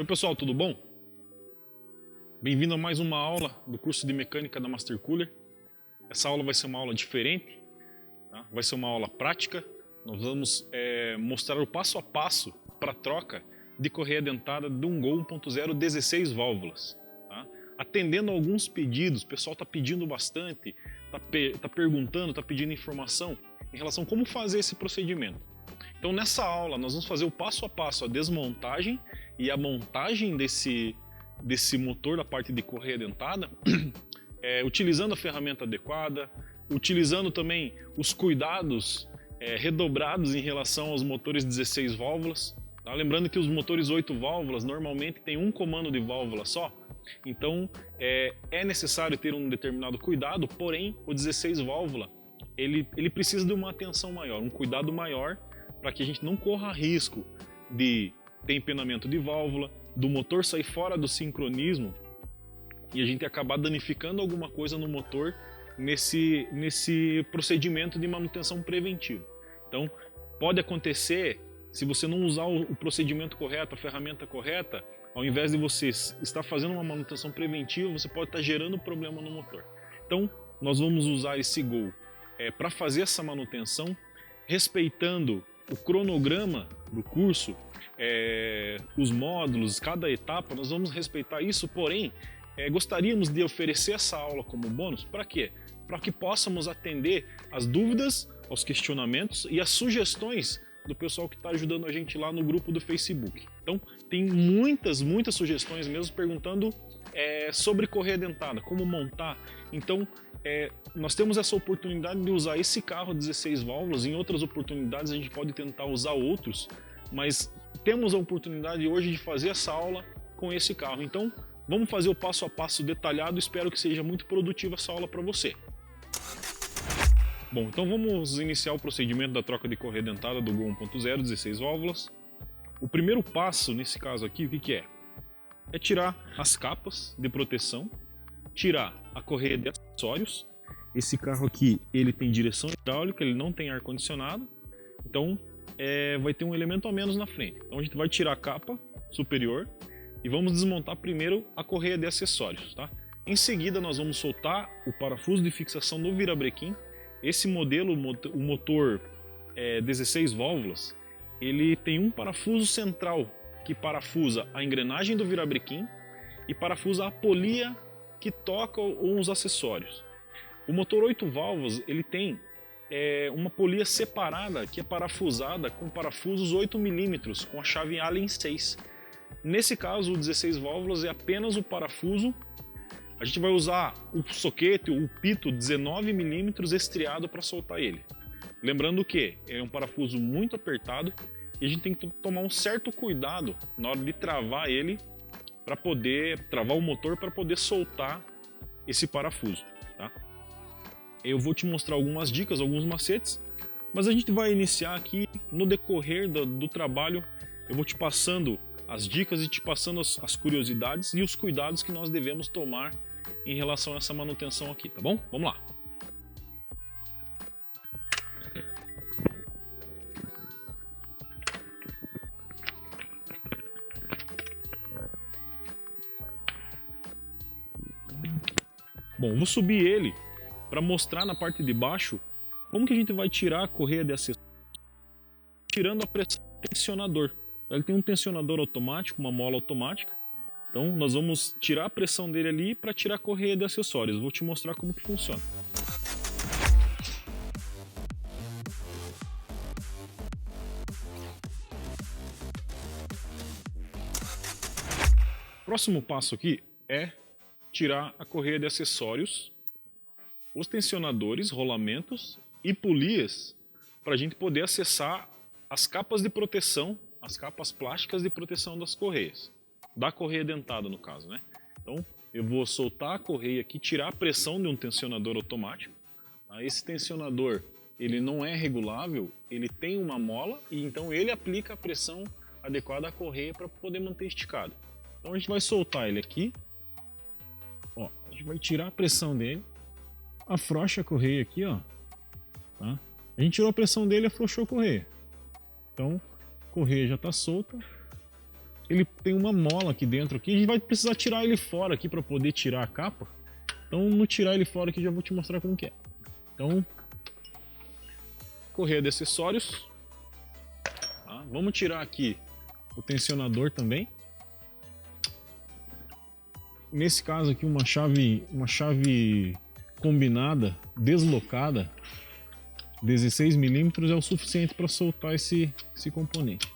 Oi pessoal, tudo bom? Bem-vindo a mais uma aula do curso de mecânica da Master Cooler. Essa aula vai ser uma aula diferente, tá? Vai ser uma aula prática. Nós vamos mostrar o passo a passo para a troca de correia dentada de um Gol 1.0 16 válvulas. Tá? Atendendo a alguns pedidos, o pessoal está pedindo bastante, está perguntando, está pedindo informação em relação a como fazer esse procedimento. Então nessa aula nós vamos fazer o passo a passo, a desmontagem e a montagem desse motor da parte de correia dentada, utilizando a ferramenta adequada, utilizando também os cuidados redobrados em relação aos motores 16 válvulas. Tá? Lembrando que os motores 8 válvulas normalmente têm um comando de válvula só, então é necessário ter um determinado cuidado, porém o 16 válvula ele precisa de uma atenção maior, um cuidado maior, para que a gente não corra risco de ter empenamento de válvula, do motor sair fora do sincronismo e a gente acabar danificando alguma coisa no motor nesse procedimento de manutenção preventiva. Então, pode acontecer, se você não usar o procedimento correto, a ferramenta correta, ao invés de você estar fazendo uma manutenção preventiva, você pode estar gerando problema no motor. Então, nós vamos usar esse Gol para fazer essa manutenção, respeitando o cronograma do curso, os módulos, cada etapa, nós vamos respeitar isso, porém, gostaríamos de oferecer essa aula como bônus, para quê? Para que possamos atender as dúvidas, aos questionamentos e as sugestões do pessoal que está ajudando a gente lá no grupo do Facebook. Então, tem muitas sugestões mesmo perguntando sobre correia dentada, como montar. Então, nós temos essa oportunidade de usar esse carro 16 válvulas, em outras oportunidades a gente pode tentar usar outros, mas temos a oportunidade hoje de fazer essa aula com esse carro. Então, vamos fazer o passo a passo detalhado, espero que seja muito produtiva essa aula para você. Bom, então vamos iniciar o procedimento da troca de correia dentada do Gol 1.0 16 válvulas. O primeiro passo nesse caso aqui, o que é? É tirar as capas de proteção, tirar a correia de acessórios. Esse carro aqui, ele tem direção hidráulica, ele não tem ar-condicionado, então vai ter um elemento a menos na frente. Então a gente vai tirar a capa superior e vamos desmontar primeiro a correia de acessórios. Tá? Em seguida nós vamos soltar o parafuso de fixação do virabrequim. Esse modelo, o motor 16 válvulas, ele tem um parafuso central que parafusa a engrenagem do virabrequim e parafusa a polia que toca os acessórios. O motor 8 válvulas ele tem uma polia separada que é parafusada com parafusos 8 mm com a chave Allen 6. Nesse caso o 16 válvulas é apenas o parafuso. A gente vai usar o soquete, o pito 19 mm estriado para soltar ele. Lembrando que é um parafuso muito apertado e a gente tem que tomar um certo cuidado na hora de travar ele, para poder travar o motor, para poder soltar esse parafuso. Tá? Eu vou te mostrar algumas dicas, alguns macetes, mas a gente vai iniciar aqui no decorrer do trabalho. Eu vou te passando as dicas e te passando as curiosidades e os cuidados que nós devemos tomar em relação a essa manutenção aqui, tá bom? Vamos lá! Bom, vou subir ele para mostrar na parte de baixo como que a gente vai tirar a correia de acessório, tirando a pressão do tensionador. Ele tem um tensionador automático, uma mola automática. Então nós vamos tirar a pressão dele ali para tirar a correia de acessórios. Vou te mostrar como que funciona. Próximo passo aqui é tirar a correia de acessórios, os tensionadores, rolamentos e polias para a gente poder acessar as capas de proteção, as capas plásticas de proteção das correias, da correia dentada no caso, né? Então eu vou soltar a correia aqui, tirar a pressão de um tensionador automático. Tá? Esse tensionador ele não é regulável, ele tem uma mola e então ele aplica a pressão adequada à correia para poder manter esticado. Então a gente vai soltar ele aqui. Ó, a gente vai tirar a pressão dele, afrouxa a correia aqui, ó. Tá? A gente tirou a pressão dele e afrouxou a correia. Então, a correia já está solta. ele tem uma mola aqui dentro aqui, a gente vai precisar tirar ele fora aqui para poder tirar a capa. Então no tirar ele fora aqui já vou te mostrar como que é. Então, correia de acessórios, tá? Vamos tirar aqui o tensionador também. Nesse caso aqui uma chave combinada, deslocada, 16 milímetros é o suficiente para soltar esse componente.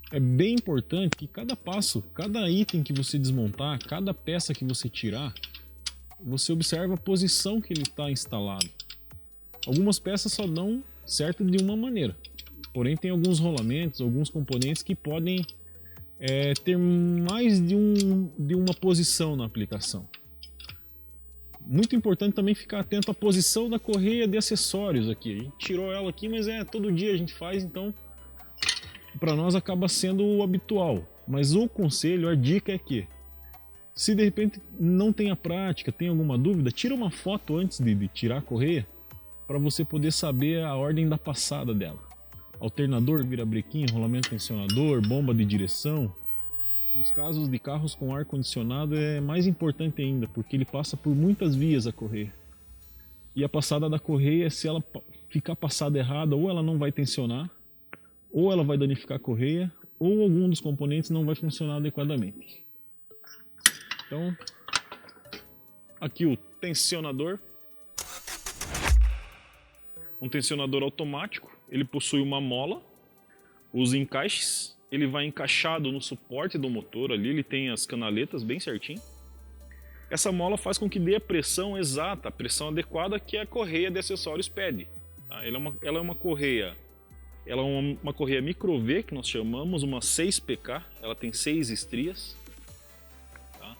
É bem importante que cada passo, cada item que você desmontar, cada peça que você tirar, você observa a posição que ele está instalado. Algumas peças só dão certo de uma maneira, porém tem alguns rolamentos, alguns componentes que podem ter mais de uma posição na aplicação. Muito importante também ficar atento à posição da correia de acessórios aqui. A gente tirou ela aqui, mas todo dia a gente faz, então para nós acaba sendo o habitual. Mas o conselho, a dica é que, se de repente não tem a prática, tem alguma dúvida, tira uma foto antes de tirar a correia para você poder saber a ordem da passada dela. Alternador, virabrequim, rolamento tensionador, bomba de direção. Nos casos de carros com ar-condicionado é mais importante ainda, porque ele passa por muitas vias a correia. E a passada da correia, se ela ficar passada errada, ou ela não vai tensionar, ou ela vai danificar a correia, ou algum dos componentes não vai funcionar adequadamente. Então, aqui o tensionador. Um tensionador automático, ele possui uma mola, os encaixes, ele vai encaixado no suporte do motor ali, ele tem as canaletas bem certinho. Essa mola faz com que dê a pressão exata, a pressão adequada que a correia de acessórios pede. Tá? Ela é uma correia micro V, que nós chamamos, uma 6PK, ela tem 6 estrias. Tá?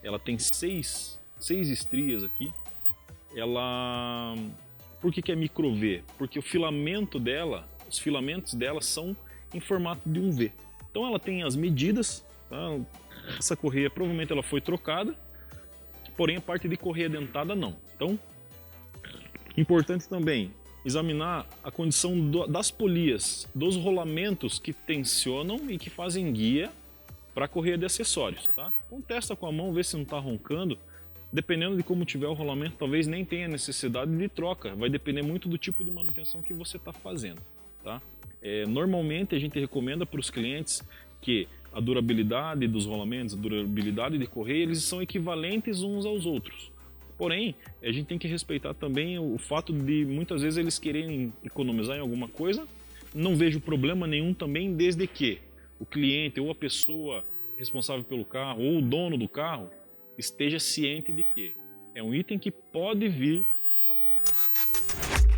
Ela tem 6 estrias aqui. Por que é micro V? Porque os filamentos dela são em formato de um V. Então ela tem as medidas, tá? Essa correia provavelmente ela foi trocada, porém a parte de correia dentada não. Então, importante também examinar a condição das polias, dos rolamentos que tensionam e que fazem guia para a correia de acessórios. Tá? Então testa com a mão, vê se não está roncando. Dependendo de como tiver o rolamento, talvez nem tenha necessidade de troca. Vai depender muito do tipo de manutenção que você está fazendo. Tá? Normalmente a gente recomenda para os clientes que a durabilidade dos rolamentos, a durabilidade de correia, eles são equivalentes uns aos outros. Porém, a gente tem que respeitar também o fato de muitas vezes eles quererem economizar em alguma coisa. Não vejo problema nenhum também, desde que o cliente ou a pessoa responsável pelo carro ou o dono do carro esteja ciente de que é um item que pode vir da produção.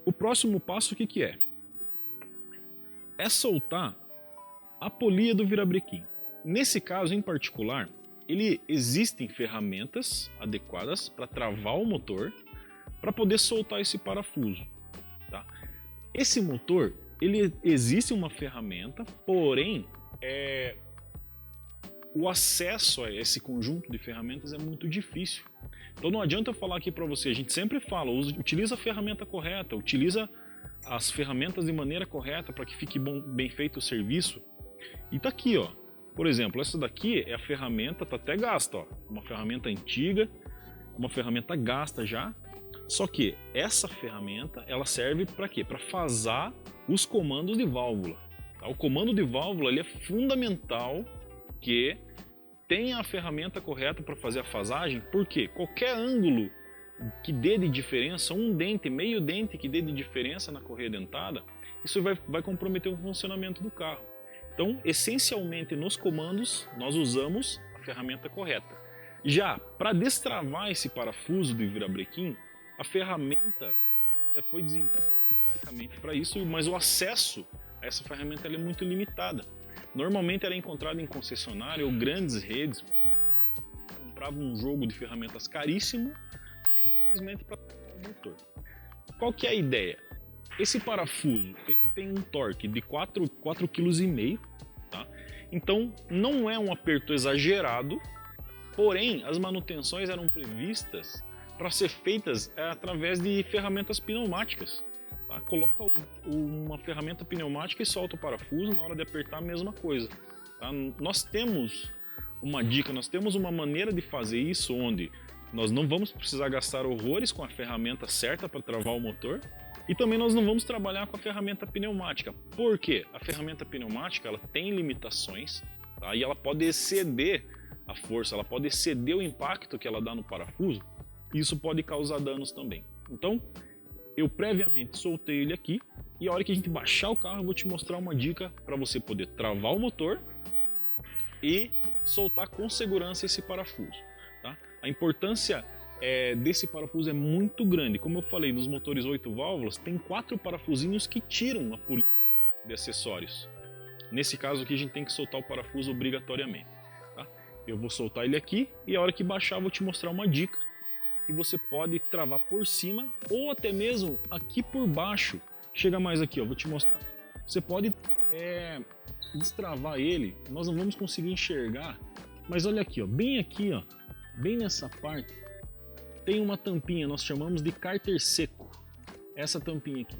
O próximo passo o que é? É soltar a polia do virabrequim. Nesse caso em particular, existem ferramentas adequadas para travar o motor para poder soltar esse parafuso. Tá? Esse motor, existe uma ferramenta, porém o acesso a esse conjunto de ferramentas é muito difícil. Então não adianta eu falar aqui para você, a gente sempre fala, utiliza a ferramenta correta, utiliza as ferramentas de maneira correta para que fique bem feito o serviço. E tá aqui, ó. Por exemplo, essa daqui é a ferramenta, tá até gasta, ó. Uma ferramenta antiga, uma ferramenta gasta já. Só que essa ferramenta, ela serve para quê? Para fasar os comandos de válvula. Tá? O comando de válvula ele é fundamental que tenha a ferramenta correta para fazer a fasagem, porque qualquer ângulo que dê de diferença, um dente, meio dente que dê de diferença na correia dentada, isso vai comprometer o funcionamento do carro. Então, essencialmente nos comandos, nós usamos a ferramenta correta. Já para destravar esse parafuso do virabrequim, a ferramenta foi desenvolvida especificamente para isso, mas o acesso a essa ferramenta é muito limitado. Normalmente era encontrado em concessionária ou grandes redes. Comprava um jogo de ferramentas caríssimo, simplesmente para o motor. Qual que é a ideia? Esse parafuso ele tem um torque de 4,5 kg, tá? Então não é um aperto exagerado, Porém, as manutenções eram previstas para ser feitas através de ferramentas pneumáticas. Tá? Coloca uma ferramenta pneumática e solta o parafuso, na hora de apertar a mesma coisa. Tá? Nós temos uma dica, nós temos uma maneira de fazer isso onde nós não vamos precisar gastar horrores com a ferramenta certa para travar o motor e também nós não vamos trabalhar com a ferramenta pneumática. Por quê? A ferramenta pneumática ela tem limitações, tá? E ela pode exceder a força, ela pode exceder o impacto que ela dá no parafuso e isso pode causar danos também. Então, eu previamente soltei ele aqui e a hora que a gente baixar o carro eu vou te mostrar uma dica para você poder travar o motor e soltar com segurança esse parafuso. Tá? A importância desse parafuso é muito grande. Como eu falei, nos motores 8 válvulas tem 4 parafusinhos que tiram a polícia de acessórios. Nesse caso aqui a gente tem que soltar o parafuso obrigatoriamente. Tá? Eu vou soltar ele aqui e a hora que baixar eu vou te mostrar uma dica que você pode travar por cima ou até mesmo aqui por baixo. Chega mais aqui, ó, vou te mostrar. Você pode destravar ele, nós não vamos conseguir enxergar, mas olha aqui, ó, bem aqui, ó, bem nessa parte, tem uma tampinha, nós chamamos de cárter seco. Essa tampinha aqui.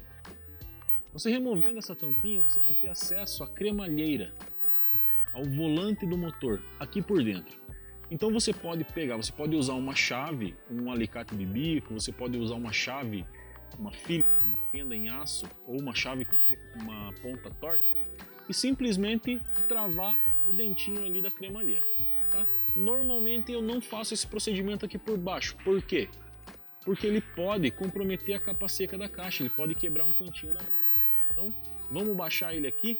Você removendo essa tampinha, você vai ter acesso à cremalheira, ao volante do motor, aqui por dentro. Então você pode pegar, você pode usar uma chave, um alicate de bico, você pode usar uma chave, uma fenda em aço ou uma chave com uma ponta torta e simplesmente travar o dentinho ali da cremalheira. Tá? Normalmente eu não faço esse procedimento aqui por baixo. Por quê? Porque ele pode comprometer a capa seca da caixa, ele pode quebrar um cantinho da caixa. Então vamos baixar ele aqui.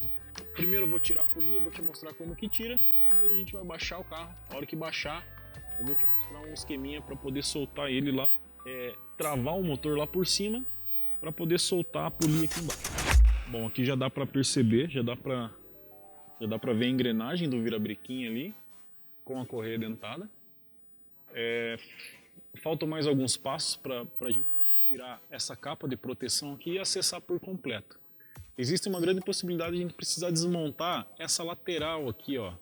Primeiro eu vou tirar a polia, vou te mostrar como que tira e a gente vai baixar o carro. A hora que baixar eu vou te mostrar um esqueminha para poder soltar ele lá, travar o motor lá por cima para poder soltar a polia aqui embaixo. Bom, aqui já dá para perceber, já dá para ver a engrenagem do virabrequim ali com a correia dentada. Faltam mais alguns passos para a gente tirar essa capa de proteção aqui e acessar por completo. Existe uma grande possibilidade de a gente precisar desmontar essa lateral aqui, ó,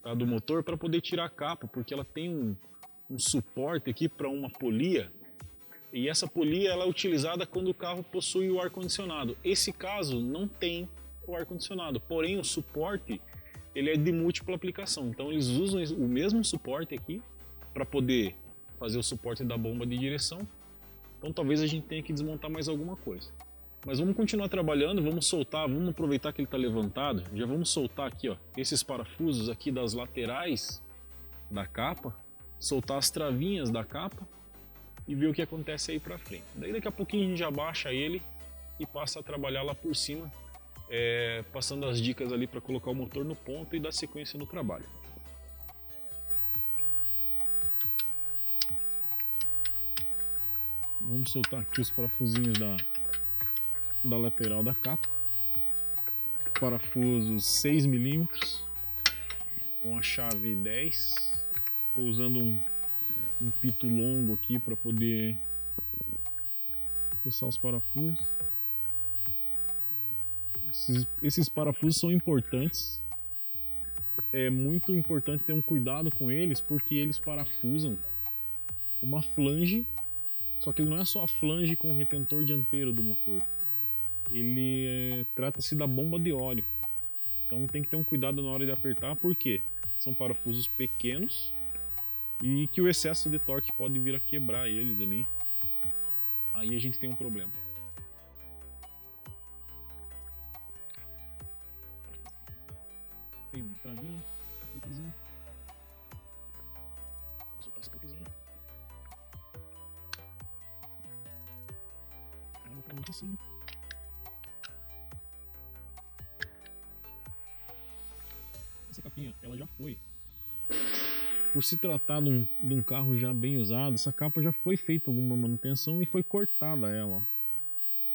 tá, do motor para poder tirar a capa, porque ela tem um suporte aqui para uma polia. E essa polia ela é utilizada quando o carro possui o ar-condicionado. Esse caso não tem o ar-condicionado, porém o suporte ele é de múltipla aplicação. Então eles usam o mesmo suporte aqui para poder fazer o suporte da bomba de direção. Então talvez a gente tenha que desmontar mais alguma coisa. Mas vamos continuar trabalhando, vamos soltar, vamos aproveitar que ele está levantado. Já vamos soltar aqui, ó, esses parafusos aqui das laterais da capa, soltar as travinhas da capa e ver o que acontece aí pra frente. Daí daqui a pouquinho a gente já baixa ele e passa a trabalhar lá por cima, passando as dicas ali para colocar o motor no ponto e dar sequência no trabalho. Vamos soltar aqui os parafusinhos da lateral da capa. Parafusos 6 mm com a chave 10. Estou usando um pito longo aqui para poder acessar os parafusos. Esses parafusos são importantes. É muito importante ter um cuidado com eles porque eles parafusam uma flange, só que ele não é só a flange com o retentor dianteiro do motor. Ele trata-se da bomba de óleo. Então tem que ter um cuidado na hora de apertar, porque são parafusos pequenos e que o excesso de torque pode vir a quebrar eles ali. Aí a gente tem um problema. Tem uma travinha, piquezinho. Vou soltar esse piquezinho. Aí uma travinha assim. Essa capinha, ela já foi. Por se tratar de um carro já bem usado, essa capa já foi feita alguma manutenção e foi cortada ela, ó.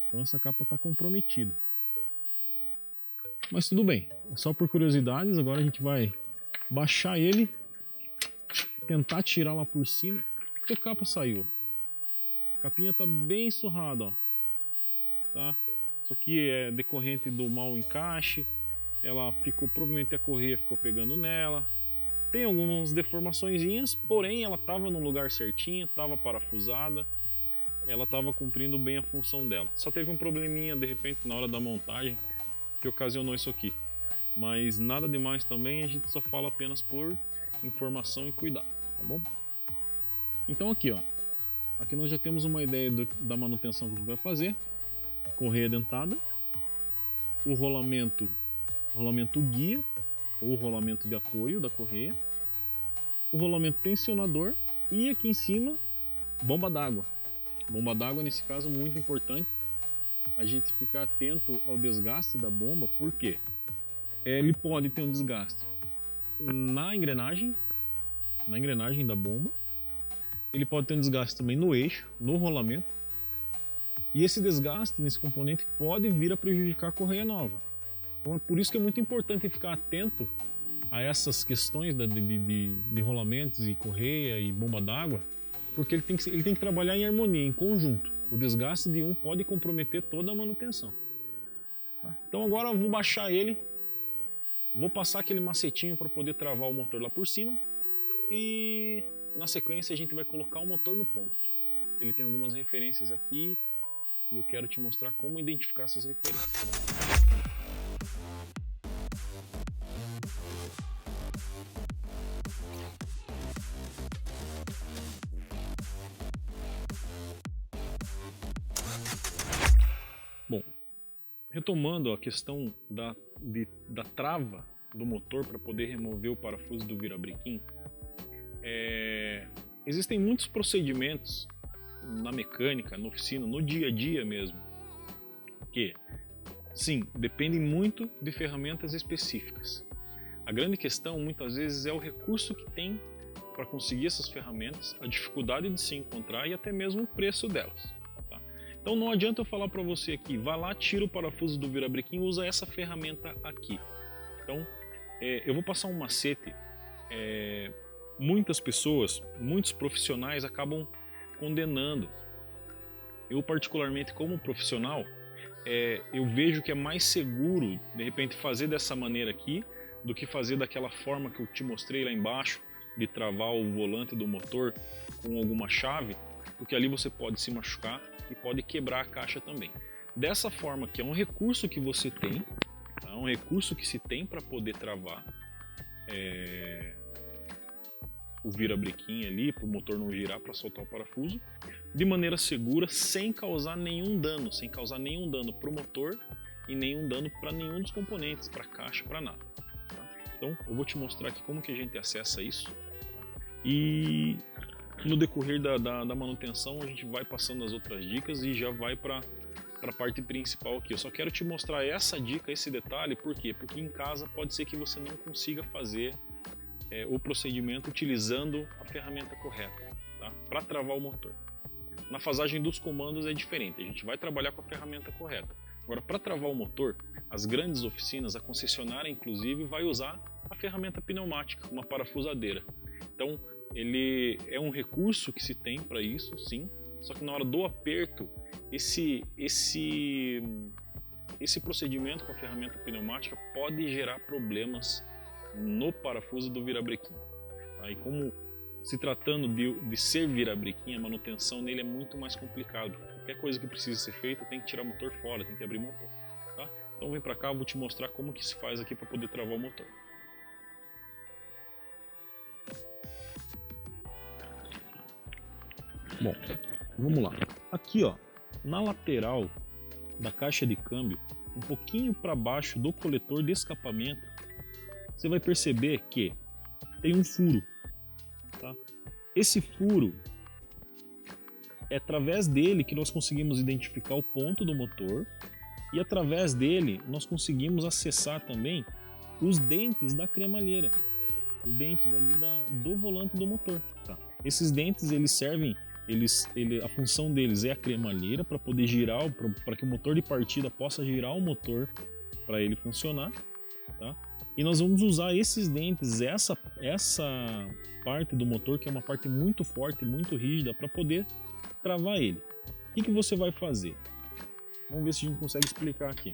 Então essa capa está comprometida. Mas tudo bem, só por curiosidades, agora a gente vai baixar ele, tentar tirar lá por cima. Que a capa saiu. A capinha tá bem surrada, ó. Tá? Isso aqui é decorrente do mau encaixe. Ela ficou, provavelmente a correia ficou pegando nela. Tem algumas deformaçõezinhas, porém ela estava no lugar certinho, estava parafusada, ela estava cumprindo bem a função dela. Só teve um probleminha de repente na hora da montagem que ocasionou isso aqui. Mas nada demais também, a gente só fala apenas por informação e cuidado, tá bom? Então aqui, ó, aqui nós já temos uma ideia da manutenção que a gente vai fazer. Correia dentada, o rolamento guia ou rolamento de apoio da correia, o rolamento tensionador e aqui em cima bomba d'água. Bomba d'água nesse caso muito importante a gente ficar atento ao desgaste da bomba, porque ele pode ter um desgaste na engrenagem da bomba, ele pode ter um desgaste também no eixo, no rolamento, e esse desgaste nesse componente pode vir a prejudicar a correia nova. Então é por isso que é muito importante ficar atento a essas questões de rolamentos e correia e bomba d'água, porque ele tem que trabalhar em harmonia, em conjunto. O desgaste de um pode comprometer toda a manutenção. Tá? Então agora eu vou baixar ele, vou passar aquele macetinho para poder travar o motor lá por cima e na sequência a gente vai colocar o motor no ponto. Ele tem algumas referências aqui e eu quero te mostrar como identificar essas referências. Bom, retomando a questão da trava do motor para poder remover o parafuso do virabrequim, existem muitos procedimentos na mecânica, na oficina, no dia a dia mesmo, que, sim, dependem muito de ferramentas específicas. A grande questão, muitas vezes, é o recurso que tem para conseguir essas ferramentas, a dificuldade de se encontrar e até mesmo o preço delas. Então não adianta eu falar para você aqui, vá lá, tira o parafuso do virabrequim e usa essa ferramenta aqui. Então eu vou passar um macete. Muitas pessoas, muitos profissionais acabam condenando. Eu particularmente como profissional, eu vejo que é mais seguro de repente fazer dessa maneira aqui do que fazer daquela forma que eu te mostrei lá embaixo, de travar o volante do motor com alguma chave, porque ali você pode se machucar e pode quebrar a caixa também. Dessa forma que é um recurso que você tem, tá? Um recurso que se tem para poder travar o virabrequim ali, para o motor não girar, para soltar o parafuso, de maneira segura, sem causar nenhum dano para o motor e nenhum dano para nenhum dos componentes, para a caixa, para nada. Tá? Então eu vou te mostrar aqui como que a gente acessa isso e no decorrer da manutenção a gente vai passando as outras dicas e já vai para a parte principal aqui. Eu só quero te mostrar essa dica, esse detalhe, por quê? Porque em casa pode ser que você não consiga fazer o procedimento utilizando a ferramenta correta, tá? Para travar o motor. Na fasagem dos comandos é diferente, a gente vai trabalhar com a ferramenta correta. Agora, para travar o motor, as grandes oficinas, a concessionária inclusive, vai usar a ferramenta pneumática, uma parafusadeira. Então, ele é um recurso que se tem para isso, sim, só que na hora do aperto, esse procedimento com a ferramenta pneumática pode gerar problemas no parafuso do virabrequim. Tá? E como se tratando de ser virabrequim, a manutenção nele é muito mais complicado. Qualquer coisa que precisa ser feita tem que tirar o motor fora, tem que abrir o motor. Tá? Então vem para cá, eu vou te mostrar como que se faz aqui para poder travar o motor. Bom, vamos lá. Aqui, ó, na lateral da caixa de câmbio, um pouquinho para baixo do coletor de escapamento, você vai perceber que tem um furo. Tá? Esse furo, é através dele que nós conseguimos identificar o ponto do motor e através dele nós conseguimos acessar também os dentes da cremalheira, os dentes ali do volante do motor. Tá? Esses dentes eles servem, a função deles é a cremalheira para poder girar, para que o motor de partida possa girar o motor para ele funcionar. Tá? E nós vamos usar esses dentes, essa parte do motor, que é uma parte muito forte, muito rígida, para poder travar ele. O que você vai fazer? Vamos ver se a gente consegue explicar aqui.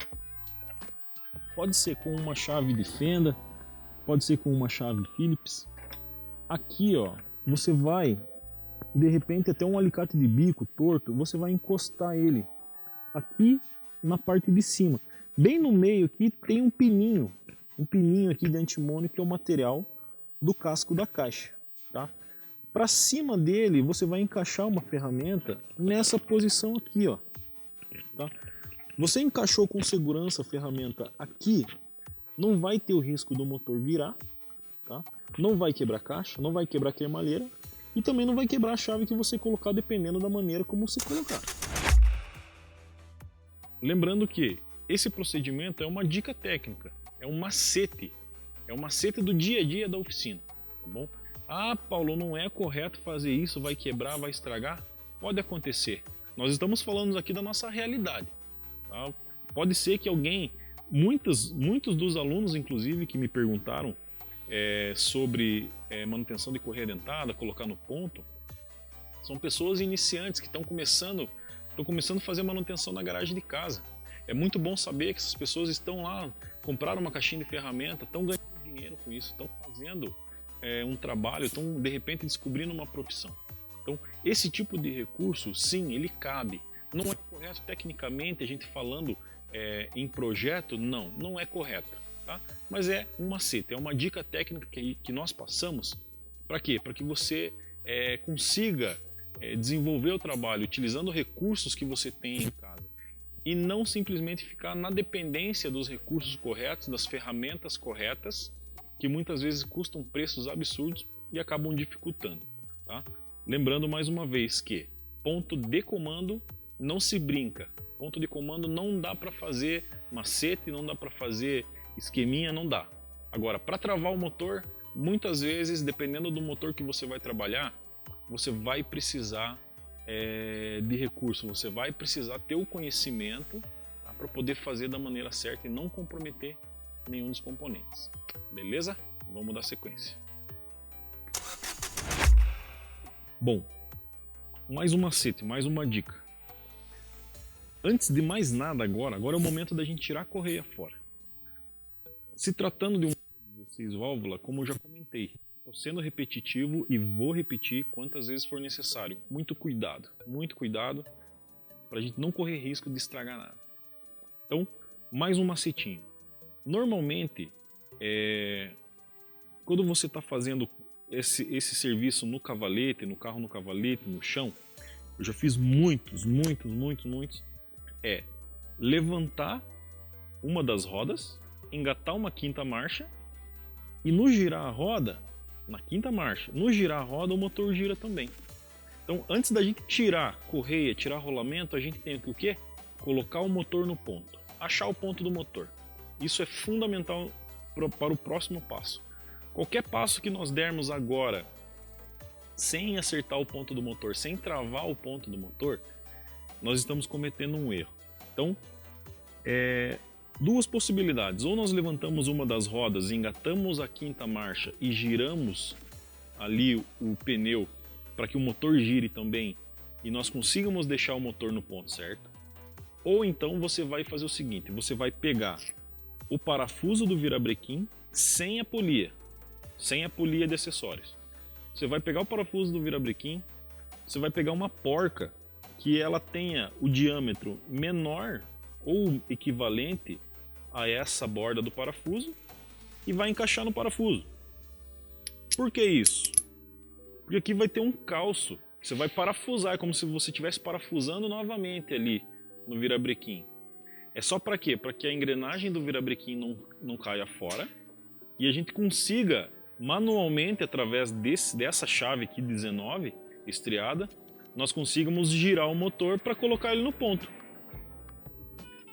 Pode ser com uma chave de fenda, pode ser com uma chave Phillips, aqui, ó, você vai, de repente, até um alicate de bico torto, você vai encostar ele aqui na parte de cima. Bem no meio aqui tem um pininho aqui de antimônio, que é o material do casco da caixa, tá? Para cima dele, você vai encaixar uma ferramenta nessa posição aqui, ó, tá? Você encaixou com segurança a ferramenta aqui, não vai ter o risco do motor virar, tá? Não vai quebrar a caixa, não vai quebrar a cremalheira e também não vai quebrar a chave que você colocar, dependendo da maneira como você colocar. Lembrando que esse procedimento é uma dica técnica, é um macete do dia a dia da oficina, tá bom? Ah, Paulo, não é correto fazer isso, vai quebrar, vai estragar? Pode acontecer. Nós estamos falando aqui da nossa realidade. Tá? Pode ser que alguém, muitos dos alunos, inclusive, que me perguntaram sobre manutenção de correia dentada, colocar no ponto, são pessoas iniciantes que estão começando a fazer manutenção na garagem de casa. É muito bom saber que essas pessoas estão lá, compraram uma caixinha de ferramenta, estão ganhando dinheiro com isso, estão fazendo um trabalho, estão de repente descobrindo uma profissão. Então, esse tipo de recurso, sim, ele cabe. Não é correto tecnicamente, a gente falando em projeto, não é correto. Tá? Mas é um macete, é uma dica técnica que nós passamos. Para quê? Para que você consiga desenvolver o trabalho utilizando recursos que você tem em casa e não simplesmente ficar na dependência dos recursos corretos, das ferramentas corretas, que muitas vezes custam preços absurdos e acabam dificultando. Tá? Lembrando mais uma vez que ponto de comando não se brinca, ponto de comando não dá para fazer macete, não dá para fazer esqueminha, não dá. Agora, para travar o motor, muitas vezes, dependendo do motor que você vai trabalhar, você vai precisar de recurso, você vai precisar ter o conhecimento, tá, para poder fazer da maneira certa e não comprometer nenhum dos componentes. Beleza? Vamos dar sequência. Bom, mais um macete, mais uma dica. Antes de mais nada agora é o momento da gente tirar a correia fora. Se tratando de um 16 válvula, como eu já comentei, estou sendo repetitivo e vou repetir quantas vezes for necessário. Muito cuidado para a gente não correr risco de estragar nada. Então, mais um macetinho. Normalmente, quando você está fazendo esse serviço no cavalete, no carro no cavalete, no chão, eu já fiz muitos, levantar uma das rodas, engatar uma quinta marcha e no girar a roda, na quinta marcha, no girar a roda o motor gira também. Então antes da gente tirar correia, tirar rolamento, a gente tem que o quê? Colocar o motor no ponto, achar o ponto do motor. Isso é fundamental para o próximo passo. Qualquer passo que nós dermos agora sem acertar o ponto do motor, sem travar o ponto do motor, nós estamos cometendo um erro. Então, duas possibilidades. Ou nós levantamos uma das rodas, engatamos a quinta marcha e giramos ali o pneu para que o motor gire também e nós consigamos deixar o motor no ponto certo. Ou então você vai fazer o seguinte, você vai pegar o parafuso do virabrequim sem a polia de acessórios. Você vai pegar o parafuso do virabrequim, você vai pegar uma porca que ela tenha o diâmetro menor ou equivalente a essa borda do parafuso e vai encaixar no parafuso. Por que isso? Porque aqui vai ter um calço, você vai parafusar, é como se você estivesse parafusando novamente ali no virabrequim. É só para quê? Para que a engrenagem do virabrequim não caia fora e a gente consiga manualmente, através dessa chave aqui 19 estriada, nós consigamos girar o motor para colocar ele no ponto.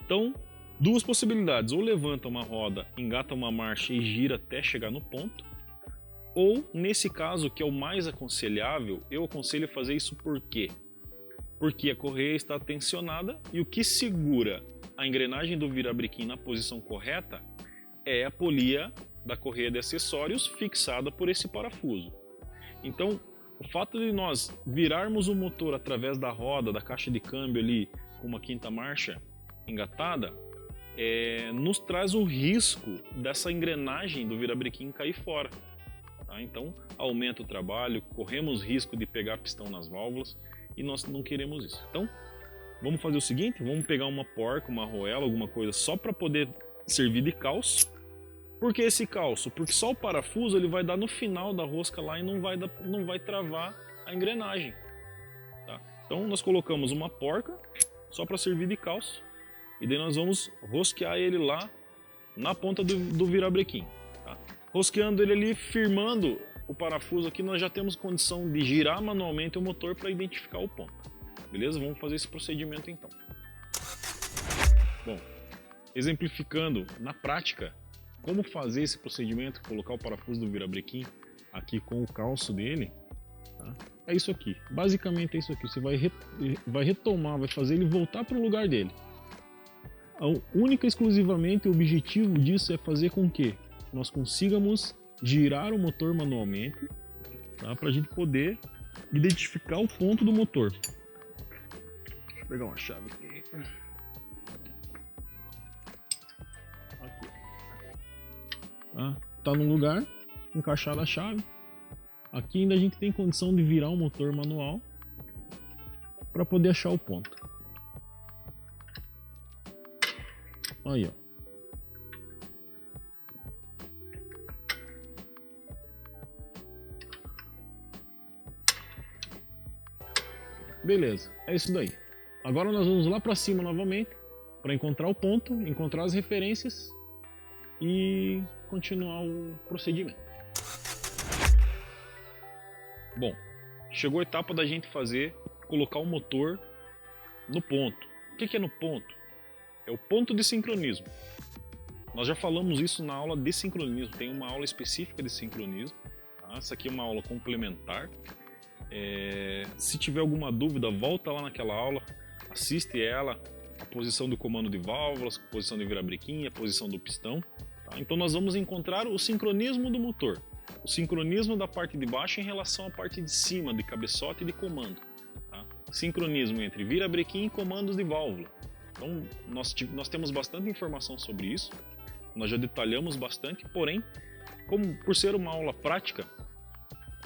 Então, duas possibilidades, ou levanta uma roda, engata uma marcha e gira até chegar no ponto, ou nesse caso, que é o mais aconselhável, eu aconselho fazer isso por quê? Porque a correia está tensionada e o que segura a engrenagem do virabrequim na posição correta é a polia da correia de acessórios fixada por esse parafuso. Então, o fato de nós virarmos o motor através da roda, da caixa de câmbio ali, com uma quinta marcha engatada, nos traz o risco dessa engrenagem do virabrequim cair fora. tá? Então aumenta o trabalho, corremos risco de pegar pistão nas válvulas e nós não queremos isso. Então vamos fazer o seguinte, vamos pegar uma porca, uma arruela, alguma coisa só para poder servir de calço. Por que esse calço? Porque só o parafuso ele vai dar no final da rosca lá e não vai travar a engrenagem. Tá? Então nós colocamos uma porca só para servir de calço e daí nós vamos rosquear ele lá na ponta do virabrequim. Tá? Rosqueando ele ali, firmando o parafuso aqui, nós já temos condição de girar manualmente o motor para identificar o ponto. Beleza? Vamos fazer esse procedimento então. Bom, exemplificando na prática como fazer esse procedimento, colocar o parafuso do virabrequim aqui com o calço dele, tá? É isso aqui, basicamente é isso aqui, você vai retomar, vai fazer ele voltar para o lugar dele. Única e exclusivamente o objetivo disso é fazer com que nós consigamos girar o motor manualmente, tá? Para a gente poder identificar o ponto do motor. Deixa eu pegar uma chave aqui. Tá no lugar, encaixar a chave. Aqui ainda a gente tem condição de virar o motor manual para poder achar o ponto. Aí, ó. Beleza, é isso daí. Agora nós vamos lá para cima novamente para encontrar o ponto, encontrar as referências e continuar o procedimento. Bom, chegou a etapa da gente colocar o motor no ponto. O que é no ponto? É o ponto de sincronismo. Nós já falamos isso na aula de sincronismo, tem uma aula específica de sincronismo. Tá? Essa aqui é uma aula complementar. Se tiver alguma dúvida, volta lá naquela aula, assiste ela, a posição do comando de válvulas, a posição de virabrequim, a posição do pistão. Então nós vamos encontrar o sincronismo do motor, o sincronismo da parte de baixo em relação à parte de cima, de cabeçote e de comando. Tá? Sincronismo entre virabrequim e comandos de válvula. Então nós temos bastante informação sobre isso, nós já detalhamos bastante, porém, por ser uma aula prática,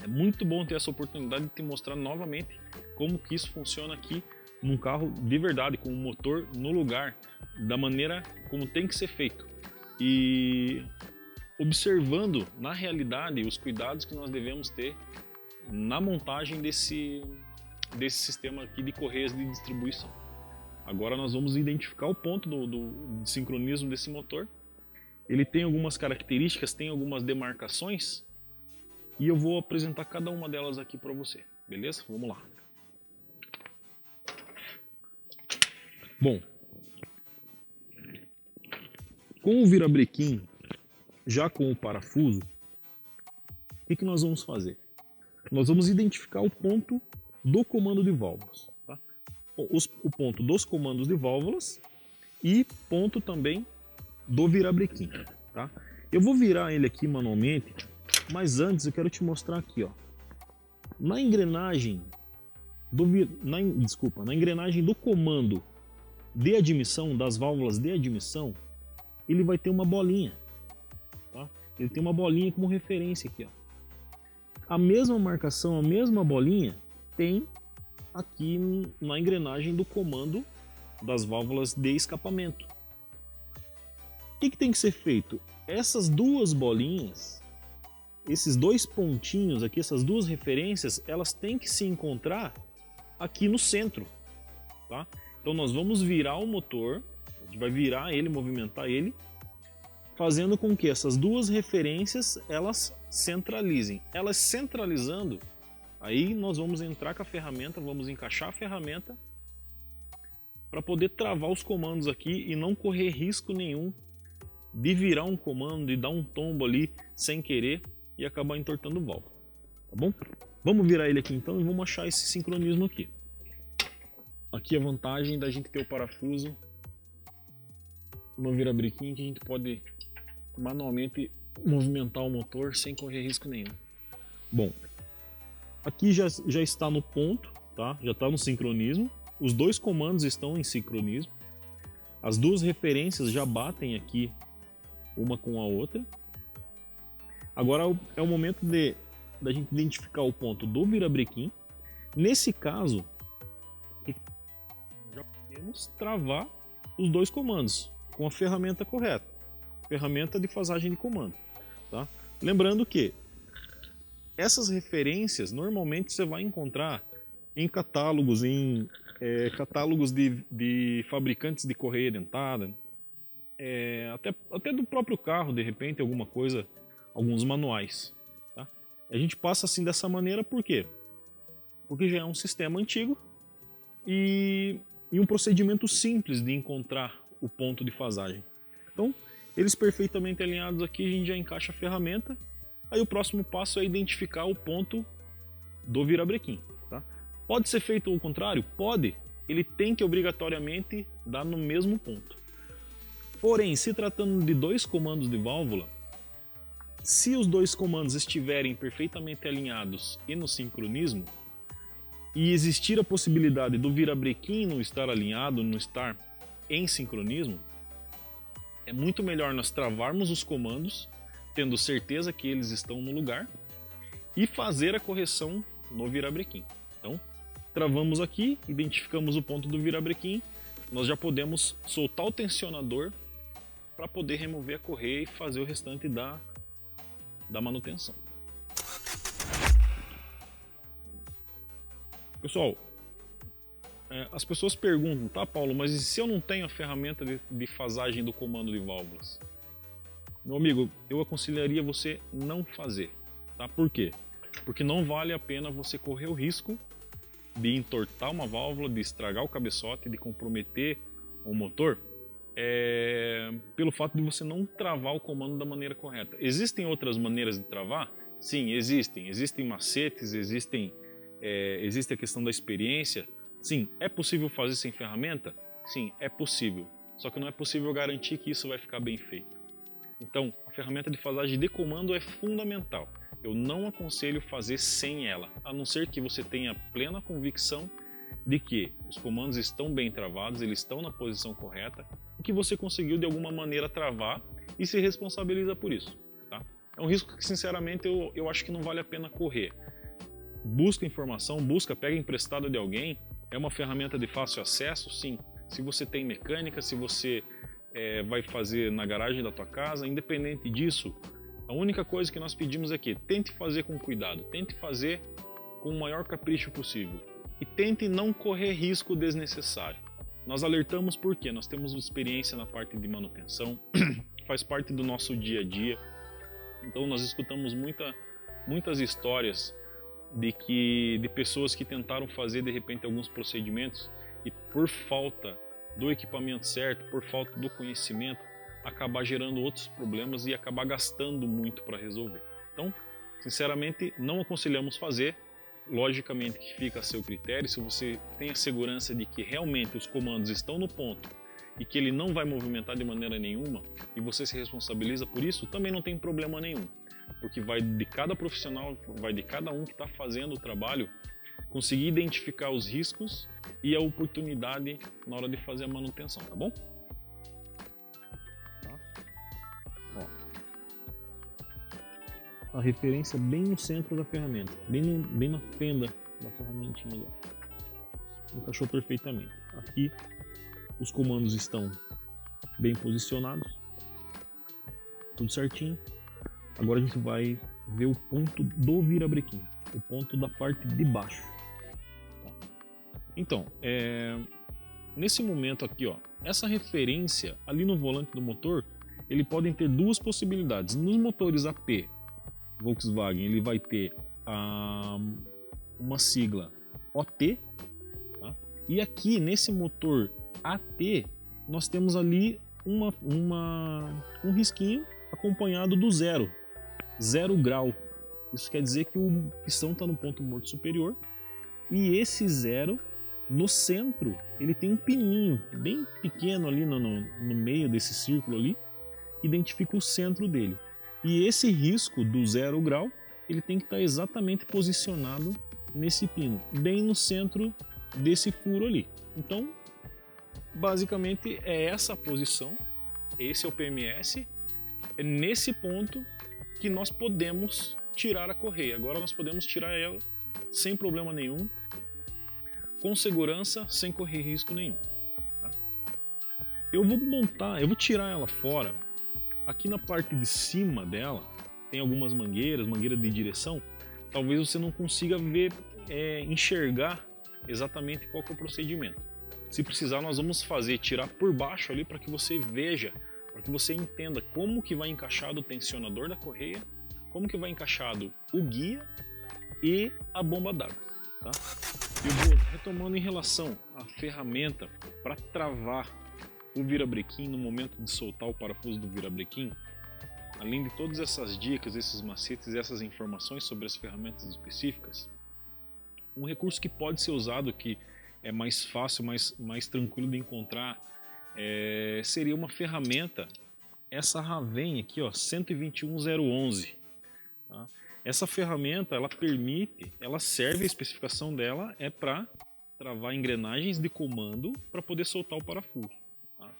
é muito bom ter essa oportunidade de te mostrar novamente como que isso funciona aqui num carro de verdade, com o motor no lugar, da maneira como tem que ser feito. E observando na realidade os cuidados que nós devemos ter na montagem desse sistema aqui de correias de distribuição. Agora nós vamos identificar o ponto do sincronismo desse motor. Ele tem algumas características, tem algumas demarcações e eu vou apresentar cada uma delas aqui para você, beleza? Vamos lá. Bom, com o virabrequim, já com o parafuso, o que nós vamos fazer? Nós vamos identificar o ponto do comando de válvulas. Tá? O ponto dos comandos de válvulas e ponto também do virabrequim. Tá? Eu vou virar ele aqui manualmente, mas antes eu quero te mostrar aqui, ó. Na engrenagem na engrenagem do comando de admissão, das válvulas de admissão, ele vai ter uma bolinha, tá? Ele tem uma bolinha como referência aqui, ó. A mesma marcação, a mesma bolinha tem aqui na engrenagem do comando das válvulas de escapamento. O que tem que ser feito? Essas duas bolinhas, esses dois pontinhos aqui, essas duas referências, elas têm que se encontrar aqui no centro, tá? Então nós vamos virar o motor, a gente vai virar ele, movimentar ele, fazendo com que essas duas referências elas centralizem. Elas centralizando, aí nós vamos entrar com a ferramenta, vamos encaixar a ferramenta para poder travar os comandos aqui e não correr risco nenhum de virar um comando, de dar um tombo ali sem querer e acabar entortando o válvula, tá bom? Vamos virar ele aqui então e vamos achar esse sincronismo aqui. Aqui a vantagem da gente ter o parafuso no virabrequim, que a gente pode manualmente movimentar o motor sem correr risco nenhum. Bom, aqui já está no ponto, tá? Já está no sincronismo. Os dois comandos estão em sincronismo. As duas referências já batem aqui uma com a outra. Agora é o momento da gente identificar o ponto do virabrequim. Nesse caso, já podemos travar os dois comandos com a ferramenta correta, ferramenta de fasagem de comando. Tá? Lembrando que essas referências normalmente você vai encontrar em catálogos, catálogos de fabricantes de correia dentada, até do próprio carro, de repente, alguma coisa, alguns manuais. Tá? A gente passa assim dessa maneira, por quê? Porque já é um sistema antigo e um procedimento simples de encontrar o ponto de fasagem. Então, eles perfeitamente alinhados aqui, a gente já encaixa a ferramenta. Aí o próximo passo é identificar o ponto do virabrequim. Tá? Pode ser feito ao contrário? Pode. Ele tem que obrigatoriamente dar no mesmo ponto. Porém, se tratando de dois comandos de válvula, se os dois comandos estiverem perfeitamente alinhados e no sincronismo, e existir a possibilidade do virabrequim não estar alinhado, não estar em sincronismo, é muito melhor nós travarmos os comandos, tendo certeza que eles estão no lugar, e fazer a correção no virabrequim. Então, travamos aqui, identificamos o ponto do virabrequim, nós já podemos soltar o tensionador para poder remover a correia e fazer o restante da manutenção. Pessoal, as pessoas perguntam, tá, Paulo, mas e se eu não tenho a ferramenta de fasagem do comando de válvulas? Meu amigo, eu aconselharia você não fazer, tá? Por quê? Porque não vale a pena você correr o risco de entortar uma válvula, de estragar o cabeçote, de comprometer o motor, pelo fato de você não travar o comando da maneira correta. Existem outras maneiras de travar? Sim, existem. Existem macetes, existe a questão da experiência. Sim, é possível fazer sem ferramenta? Sim, é possível. Só que não é possível garantir que isso vai ficar bem feito. Então, a ferramenta de fasagem de comando é fundamental. Eu não aconselho fazer sem ela, a não ser que você tenha plena convicção de que os comandos estão bem travados, eles estão na posição correta, e que você conseguiu de alguma maneira travar e se responsabiliza por isso. Tá? É um risco que, sinceramente, eu acho que não vale a pena correr. Busca informação, pega emprestado de alguém. É uma ferramenta de fácil acesso? Sim. Se você tem mecânica, se você vai fazer na garagem da tua casa, independente disso, a única coisa que nós pedimos é que tente fazer com cuidado, tente fazer com o maior capricho possível e tente não correr risco desnecessário. Nós alertamos porque nós temos experiência na parte de manutenção, faz parte do nosso dia a dia, então nós escutamos muitas histórias de pessoas que tentaram fazer de repente alguns procedimentos e por falta do equipamento certo, por falta do conhecimento, acabar gerando outros problemas e acabar gastando muito para resolver. Então, sinceramente, não aconselhamos fazer. Logicamente que fica a seu critério, se você tem a segurança de que realmente os comandos estão no ponto e que ele não vai movimentar de maneira nenhuma e você se responsabiliza por isso, também não tem problema nenhum. Porque vai de cada profissional, vai de cada um que está fazendo o trabalho, conseguir identificar os riscos e a oportunidade na hora de fazer a manutenção, tá bom? Tá. Ó. A referência bem no centro da ferramenta, bem na fenda da ferramentinha ali. Encaixou perfeitamente. Aqui os comandos estão bem posicionados, tudo certinho. Agora a gente vai ver o ponto do virabrequim, o ponto da parte de baixo. Então, nesse momento aqui, ó, essa referência ali no volante do motor, ele podem ter duas possibilidades. Nos motores AP Volkswagen, ele vai ter uma sigla OT, tá? E aqui nesse motor AT, nós temos ali um risquinho acompanhado do 0 grau. Isso quer dizer que o pistão está no ponto morto superior e esse 0 no centro ele tem um pininho bem pequeno ali no meio desse círculo ali, que identifica o centro dele. E esse risco do 0 grau ele tem que estar exatamente posicionado nesse pino, bem no centro desse furo ali. Então, basicamente é essa a posição, esse é o PMS, é nesse ponto que nós podemos tirar a correia. Agora nós podemos tirar ela sem problema nenhum, com segurança, sem correr risco nenhum. Tá? Eu vou tirar ela fora. Aqui na parte de cima dela tem algumas mangueiras, mangueira de direção. Talvez você não consiga ver, enxergar exatamente qual que é o procedimento. Se precisar, nós vamos tirar por baixo ali para que você veja, para que você entenda como que vai encaixado o tensionador da correia, como que vai encaixado o guia e a bomba d'água. Tá? Eu vou retomando em relação à ferramenta para travar o virabrequim no momento de soltar o parafuso do virabrequim. Além de todas essas dicas, esses macetes e essas informações sobre as ferramentas específicas, um recurso que pode ser usado, que é mais fácil, mais tranquilo de encontrar, seria uma ferramenta, essa Raven aqui, ó, 121011. Tá? Essa ferramenta, ela serve, a especificação dela é para travar engrenagens de comando para poder soltar o parafuso. Tá?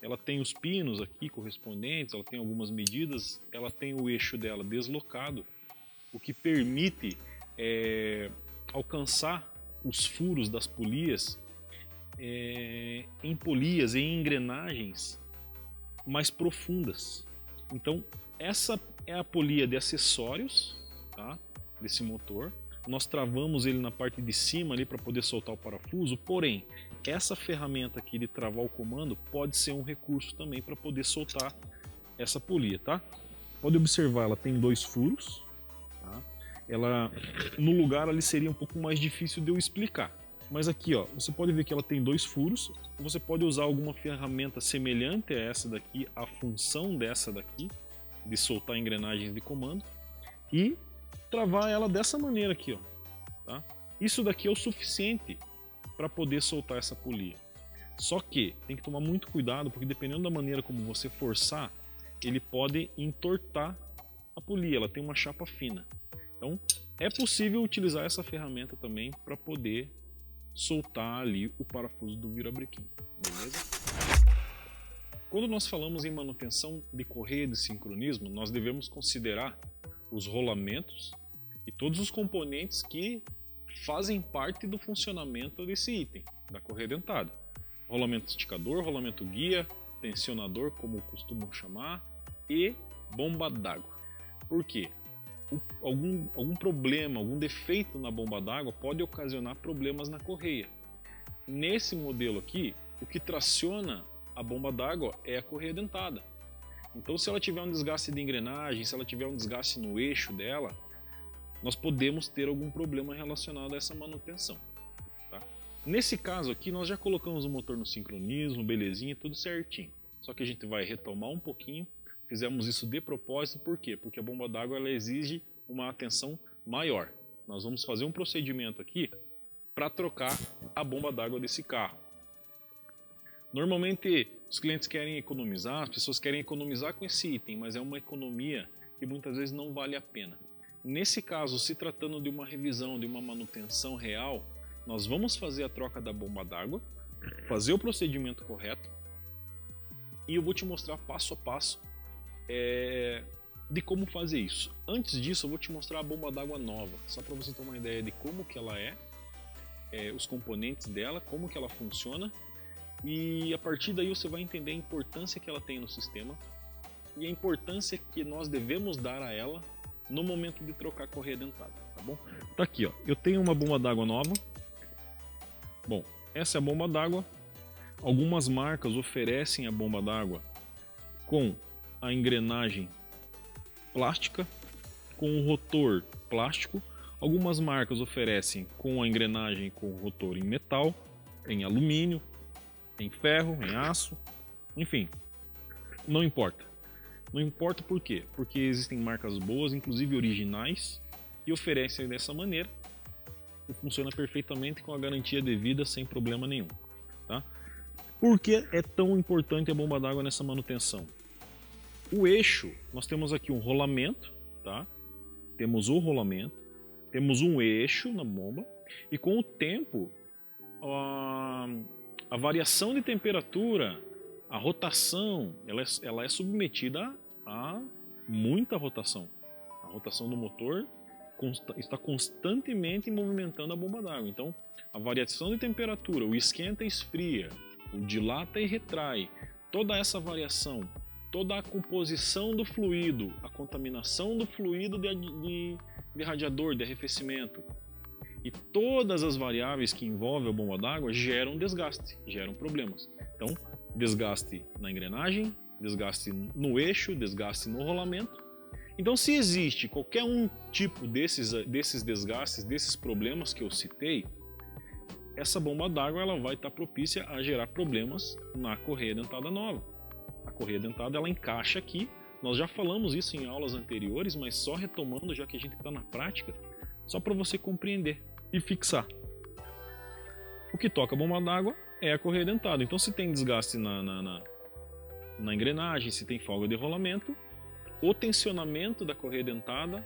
Ela tem os pinos aqui correspondentes, ela tem algumas medidas, ela tem o eixo dela deslocado, o que permite alcançar os furos das polias em polias, em engrenagens mais profundas. Então, essa é a polia de acessórios, tá, desse motor. Nós travamos ele na parte de cima ali para poder soltar o parafuso, porém, essa ferramenta aqui de travar o comando pode ser um recurso também para poder soltar essa polia, tá? Pode observar, ela tem 2 furos, tá? Ela, no lugar ali seria um pouco mais difícil de eu explicar. Mas aqui, ó, você pode ver que ela tem 2 furos. Você pode usar alguma ferramenta semelhante a essa daqui, a função dessa daqui, de soltar engrenagens de comando, e travar ela dessa maneira aqui, ó. Tá? Isso daqui é o suficiente para poder soltar essa polia. Só que tem que tomar muito cuidado, porque dependendo da maneira como você forçar, ele pode entortar a polia. Ela tem uma chapa fina. Então, é possível utilizar essa ferramenta também para poder soltar ali o parafuso do virabrequim, beleza? Quando nós falamos em manutenção de correia de sincronismo, nós devemos considerar os rolamentos e todos os componentes que fazem parte do funcionamento desse item, da correia dentada. Rolamento esticador, rolamento guia, tensionador, como costumam chamar, e bomba d'água. Por quê? Algum problema, algum defeito na bomba d'água pode ocasionar problemas na correia. Nesse modelo aqui, o que traciona a bomba d'água é a correia dentada. Então, se ela tiver um desgaste de engrenagem, se ela tiver um desgaste no eixo dela, nós podemos ter algum problema relacionado a essa manutenção. Tá? Nesse caso aqui, nós já colocamos o motor no sincronismo, belezinha, tudo certinho. Só que a gente vai retomar um pouquinho. Fizemos isso de propósito, por quê? Porque a bomba d'água ela exige uma atenção maior. Nós vamos fazer um procedimento aqui para trocar a bomba d'água desse carro. Normalmente os clientes querem economizar, as pessoas querem economizar com esse item, mas é uma economia que muitas vezes não vale a pena. Nesse caso, se tratando de uma revisão, de uma manutenção real, nós vamos fazer a troca da bomba d'água, fazer o procedimento correto e eu vou te mostrar passo a passo de como fazer isso. Antes disso, eu vou te mostrar a bomba d'água nova, só para você ter uma ideia de como que ela os componentes dela, como que ela funciona, e a partir daí você vai entender a importância que ela tem no sistema e a importância que nós devemos dar a ela no momento de trocar a correia dentada, tá bom? Tá aqui, ó, eu tenho uma bomba d'água nova. Bom, essa é a bomba d'água. Algumas marcas oferecem a bomba d'água com a engrenagem plástica, com o rotor plástico. Algumas marcas oferecem com a engrenagem com o rotor em metal, em alumínio, em ferro, em aço, enfim, não importa. Não importa por quê? Porque existem marcas boas, inclusive originais, que oferecem dessa maneira e funciona perfeitamente com a garantia devida sem problema nenhum. Tá? Por que é tão importante a bomba d'água nessa manutenção? O eixo, nós temos aqui um rolamento, tá? Temos o rolamento, temos um eixo na bomba e com o tempo a variação de temperatura, a rotação, ela é submetida a muita rotação. A rotação do motor está constantemente movimentando a bomba d'água. Então, a variação de temperatura, o esquenta e esfria, o dilata e retrai, toda essa variação, toda a composição do fluido, a contaminação do fluido de radiador, de arrefecimento, e todas as variáveis que envolvem a bomba d'água geram desgaste, geram problemas. Então, desgaste na engrenagem, desgaste no eixo, desgaste no rolamento. Então, se existe qualquer um tipo desses desgastes, desses problemas que eu citei, essa bomba d'água ela vai estar propícia a gerar problemas na correia dentada nova. A correia dentada ela encaixa aqui. Nós já falamos isso em aulas anteriores, mas só retomando, já que a gente está na prática, só para você compreender e fixar. O que toca a bomba d'água é a correia dentada. Então, se tem desgaste na engrenagem, se tem folga de rolamento, o tensionamento da correia dentada,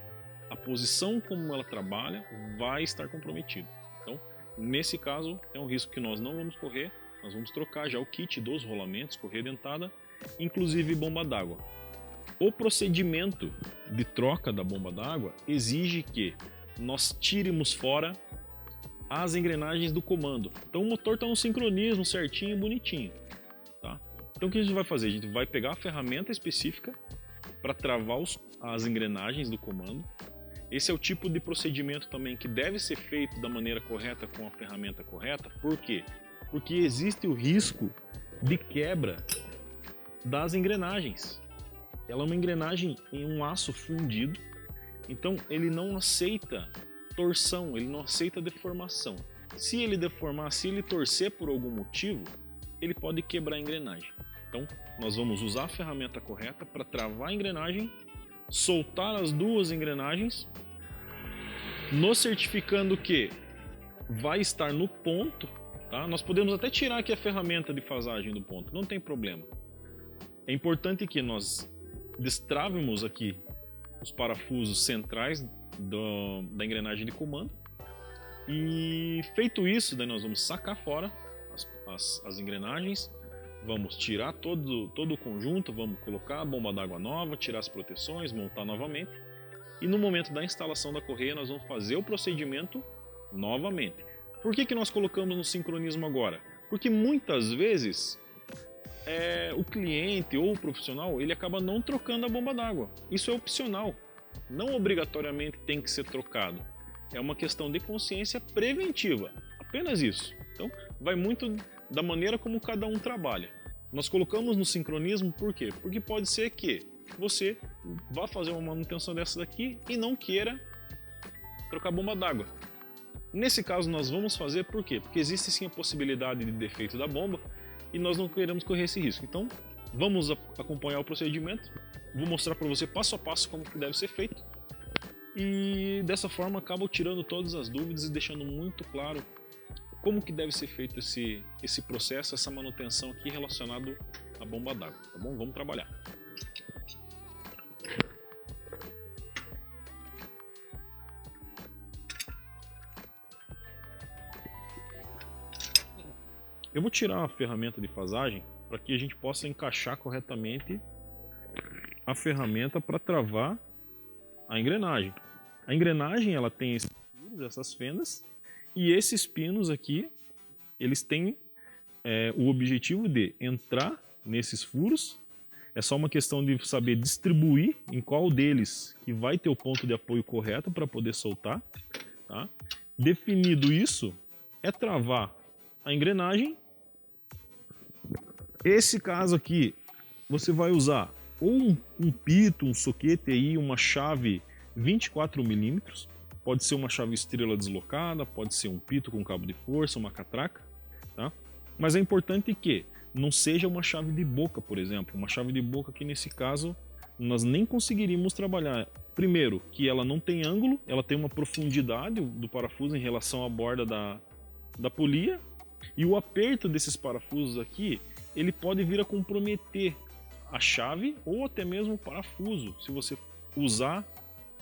a posição como ela trabalha, vai estar comprometido. Então, nesse caso, é um risco que nós não vamos correr, nós vamos trocar já o kit dos rolamentos, correia dentada, inclusive bomba d'água. O procedimento de troca da bomba d'água exige que nós tiremos fora as engrenagens do comando. Então o motor está no sincronismo certinho, bonitinho. Tá? Então o que a gente vai fazer? A gente vai pegar a ferramenta específica para travar as engrenagens do comando. Esse é o tipo de procedimento também que deve ser feito da maneira correta com a ferramenta correta. Por quê? Porque existe o risco de quebra das engrenagens. Ela é uma engrenagem em um aço fundido, então ele não aceita torção, ele não aceita deformação. Se ele deformar, se ele torcer por algum motivo, ele pode quebrar a engrenagem. Então nós vamos usar a ferramenta correta para travar a engrenagem, soltar as duas engrenagens, nos certificando que vai estar no ponto. Tá? Nós podemos até tirar aqui a ferramenta de fasagem do ponto, não tem problema. É importante que nós destravemos aqui os parafusos centrais da engrenagem de comando, e feito isso, daí nós vamos sacar fora as engrenagens, vamos tirar todo o conjunto, vamos colocar a bomba d'água nova, tirar as proteções, montar novamente, e no momento da instalação da correia nós vamos fazer o procedimento novamente. Por que nós colocamos no sincronismo agora? Porque muitas vezes o cliente ou o profissional ele acaba não trocando a bomba d'água. Isso é opcional, não obrigatoriamente tem que ser trocado. É uma questão de consciência preventiva, apenas isso. Então vai muito da maneira como cada um trabalha. Nós colocamos no sincronismo por quê? Porque pode ser que você vá fazer uma manutenção dessa daqui e não queira trocar a bomba d'água. Nesse caso nós vamos fazer por quê? Porque existe sim a possibilidade de defeito da bomba e nós não queremos correr esse risco. Então, vamos acompanhar o procedimento. Vou mostrar para você passo a passo como que deve ser feito. E dessa forma acabo tirando todas as dúvidas e deixando muito claro como que deve ser feito esse processo, essa manutenção aqui relacionado à bomba d'água. Tá bom? Vamos trabalhar. Eu vou tirar a ferramenta de fasagem para que a gente possa encaixar corretamente a ferramenta para travar a engrenagem. A engrenagem ela tem esses furos, essas fendas, e esses pinos aqui, eles têm o objetivo de entrar nesses furos. É só uma questão de saber distribuir em qual deles que vai ter o ponto de apoio correto para poder soltar. Tá? Definido isso, é travar a engrenagem. Esse caso aqui, você vai usar ou um pito, um soquete aí, uma chave 24 mm, pode ser uma chave estrela deslocada, pode ser um pito com cabo de força, uma catraca, tá? Mas é importante que não seja uma chave de boca, por exemplo. Uma chave de boca que nesse caso nós nem conseguiríamos trabalhar. Primeiro, que ela não tem ângulo, ela tem uma profundidade do parafuso em relação à borda da polia, e o aperto desses parafusos aqui, ele pode vir a comprometer a chave ou até mesmo o parafuso, se você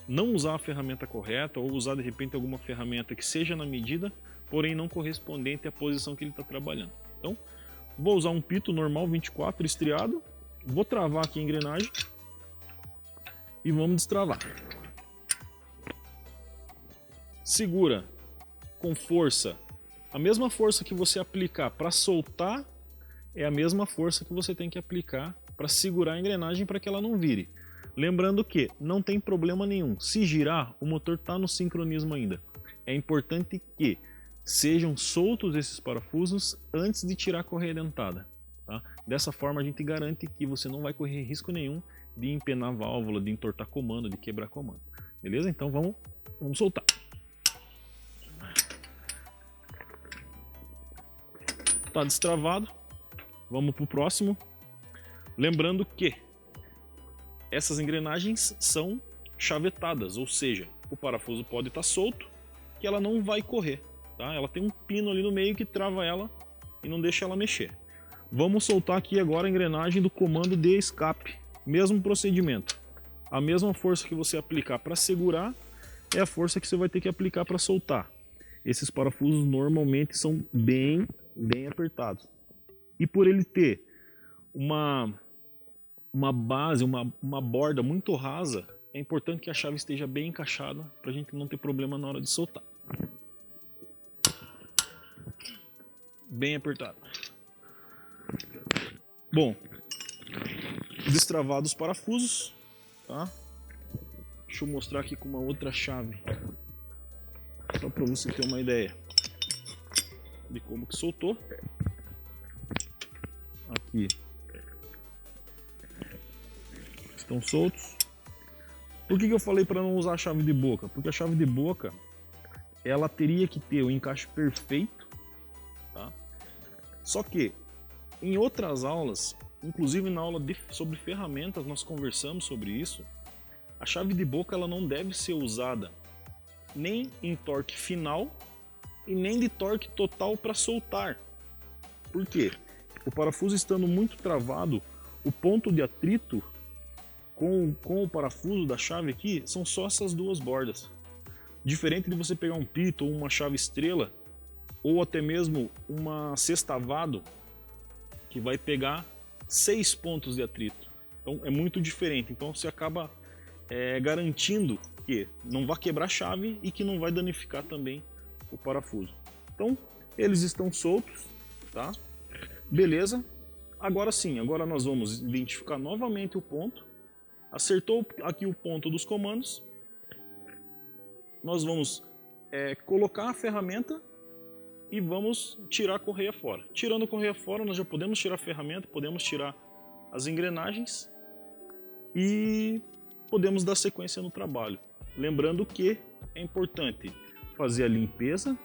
não usar a ferramenta correta ou usar de repente alguma ferramenta que seja na medida, porém não correspondente à posição que ele está trabalhando. Então, vou usar um pito normal 24 estriado, vou travar aqui a engrenagem e vamos destravar. segura com força, a mesma força que você aplicar para soltar é a mesma força que você tem que aplicar para segurar a engrenagem para que ela não vire. Lembrando que não tem problema nenhum, se girar o motor está no sincronismo ainda. É importante que sejam soltos esses parafusos antes de tirar a correia dentada. Tá? Dessa forma a gente garante que você não vai correr risco nenhum de empenar a válvula, de entortar comando, de quebrar comando. Beleza? Então vamos soltar. Tá destravado. Vamos para o próximo. Lembrando que essas engrenagens são chavetadas, ou seja, o parafuso pode estar solto que ela não vai correr. Tá? Ela tem um pino ali no meio que trava ela e não deixa ela mexer. Vamos soltar aqui agora a engrenagem do comando de escape. Mesmo procedimento. A mesma força que você aplicar para segurar é a força que você vai ter que aplicar para soltar. Esses parafusos normalmente são bem apertados. E por ele ter uma base, uma borda muito rasa, é importante que a chave esteja bem encaixada para a gente não ter problema na hora de soltar. Bem apertado. Bom, destravados os parafusos, tá? Deixa eu mostrar aqui com uma outra chave, só para você ter uma ideia de como que soltou. Aqui estão soltos. Por que eu falei para não usar a chave de boca? Porque a chave de boca ela teria que ter o encaixe perfeito, tá? Só que em outras aulas, inclusive na aula sobre ferramentas, nós conversamos sobre isso. A chave de boca ela não deve ser usada nem em torque final e nem de torque total para soltar. Por quê? O parafuso estando muito travado, o ponto de atrito com o parafuso da chave aqui são só essas duas bordas. Diferente de você pegar um pito ou uma chave estrela, ou até mesmo uma sextavado, que vai pegar 6 pontos de atrito. Então é muito diferente. Então você acaba garantindo que não vai quebrar a chave e que não vai danificar também o parafuso. Então eles estão soltos, tá? Beleza. Agora sim, agora nós vamos identificar novamente o ponto. Acertou aqui o ponto dos comandos. Nós vamos colocar a ferramenta e vamos tirar a correia fora. Tirando a correia fora, nós já podemos tirar a ferramenta, podemos tirar as engrenagens e podemos dar sequência no trabalho. Lembrando que é importante fazer a limpeza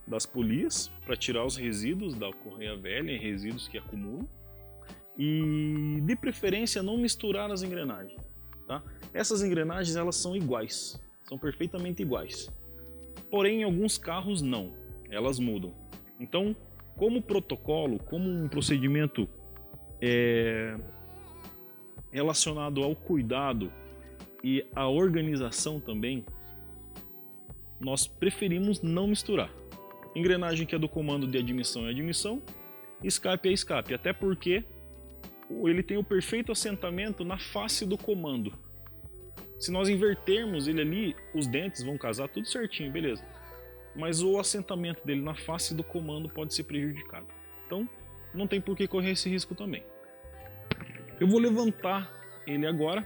das polias para tirar os resíduos da correia velha, resíduos que acumulam, e de preferência não misturar as engrenagens. Tá? Essas engrenagens elas são iguais, são perfeitamente iguais. Porém, em alguns carros não. Elas mudam. Então, como protocolo, como um procedimento relacionado ao cuidado e à organização também, nós preferimos não misturar. Engrenagem que é do comando de admissão é admissão, escape é escape, até porque ele tem o perfeito assentamento na face do comando. Se nós invertermos ele ali, os dentes vão casar tudo certinho, beleza. Mas o assentamento dele na face do comando pode ser prejudicado. Então, não tem por que correr esse risco também. Eu vou levantar ele agora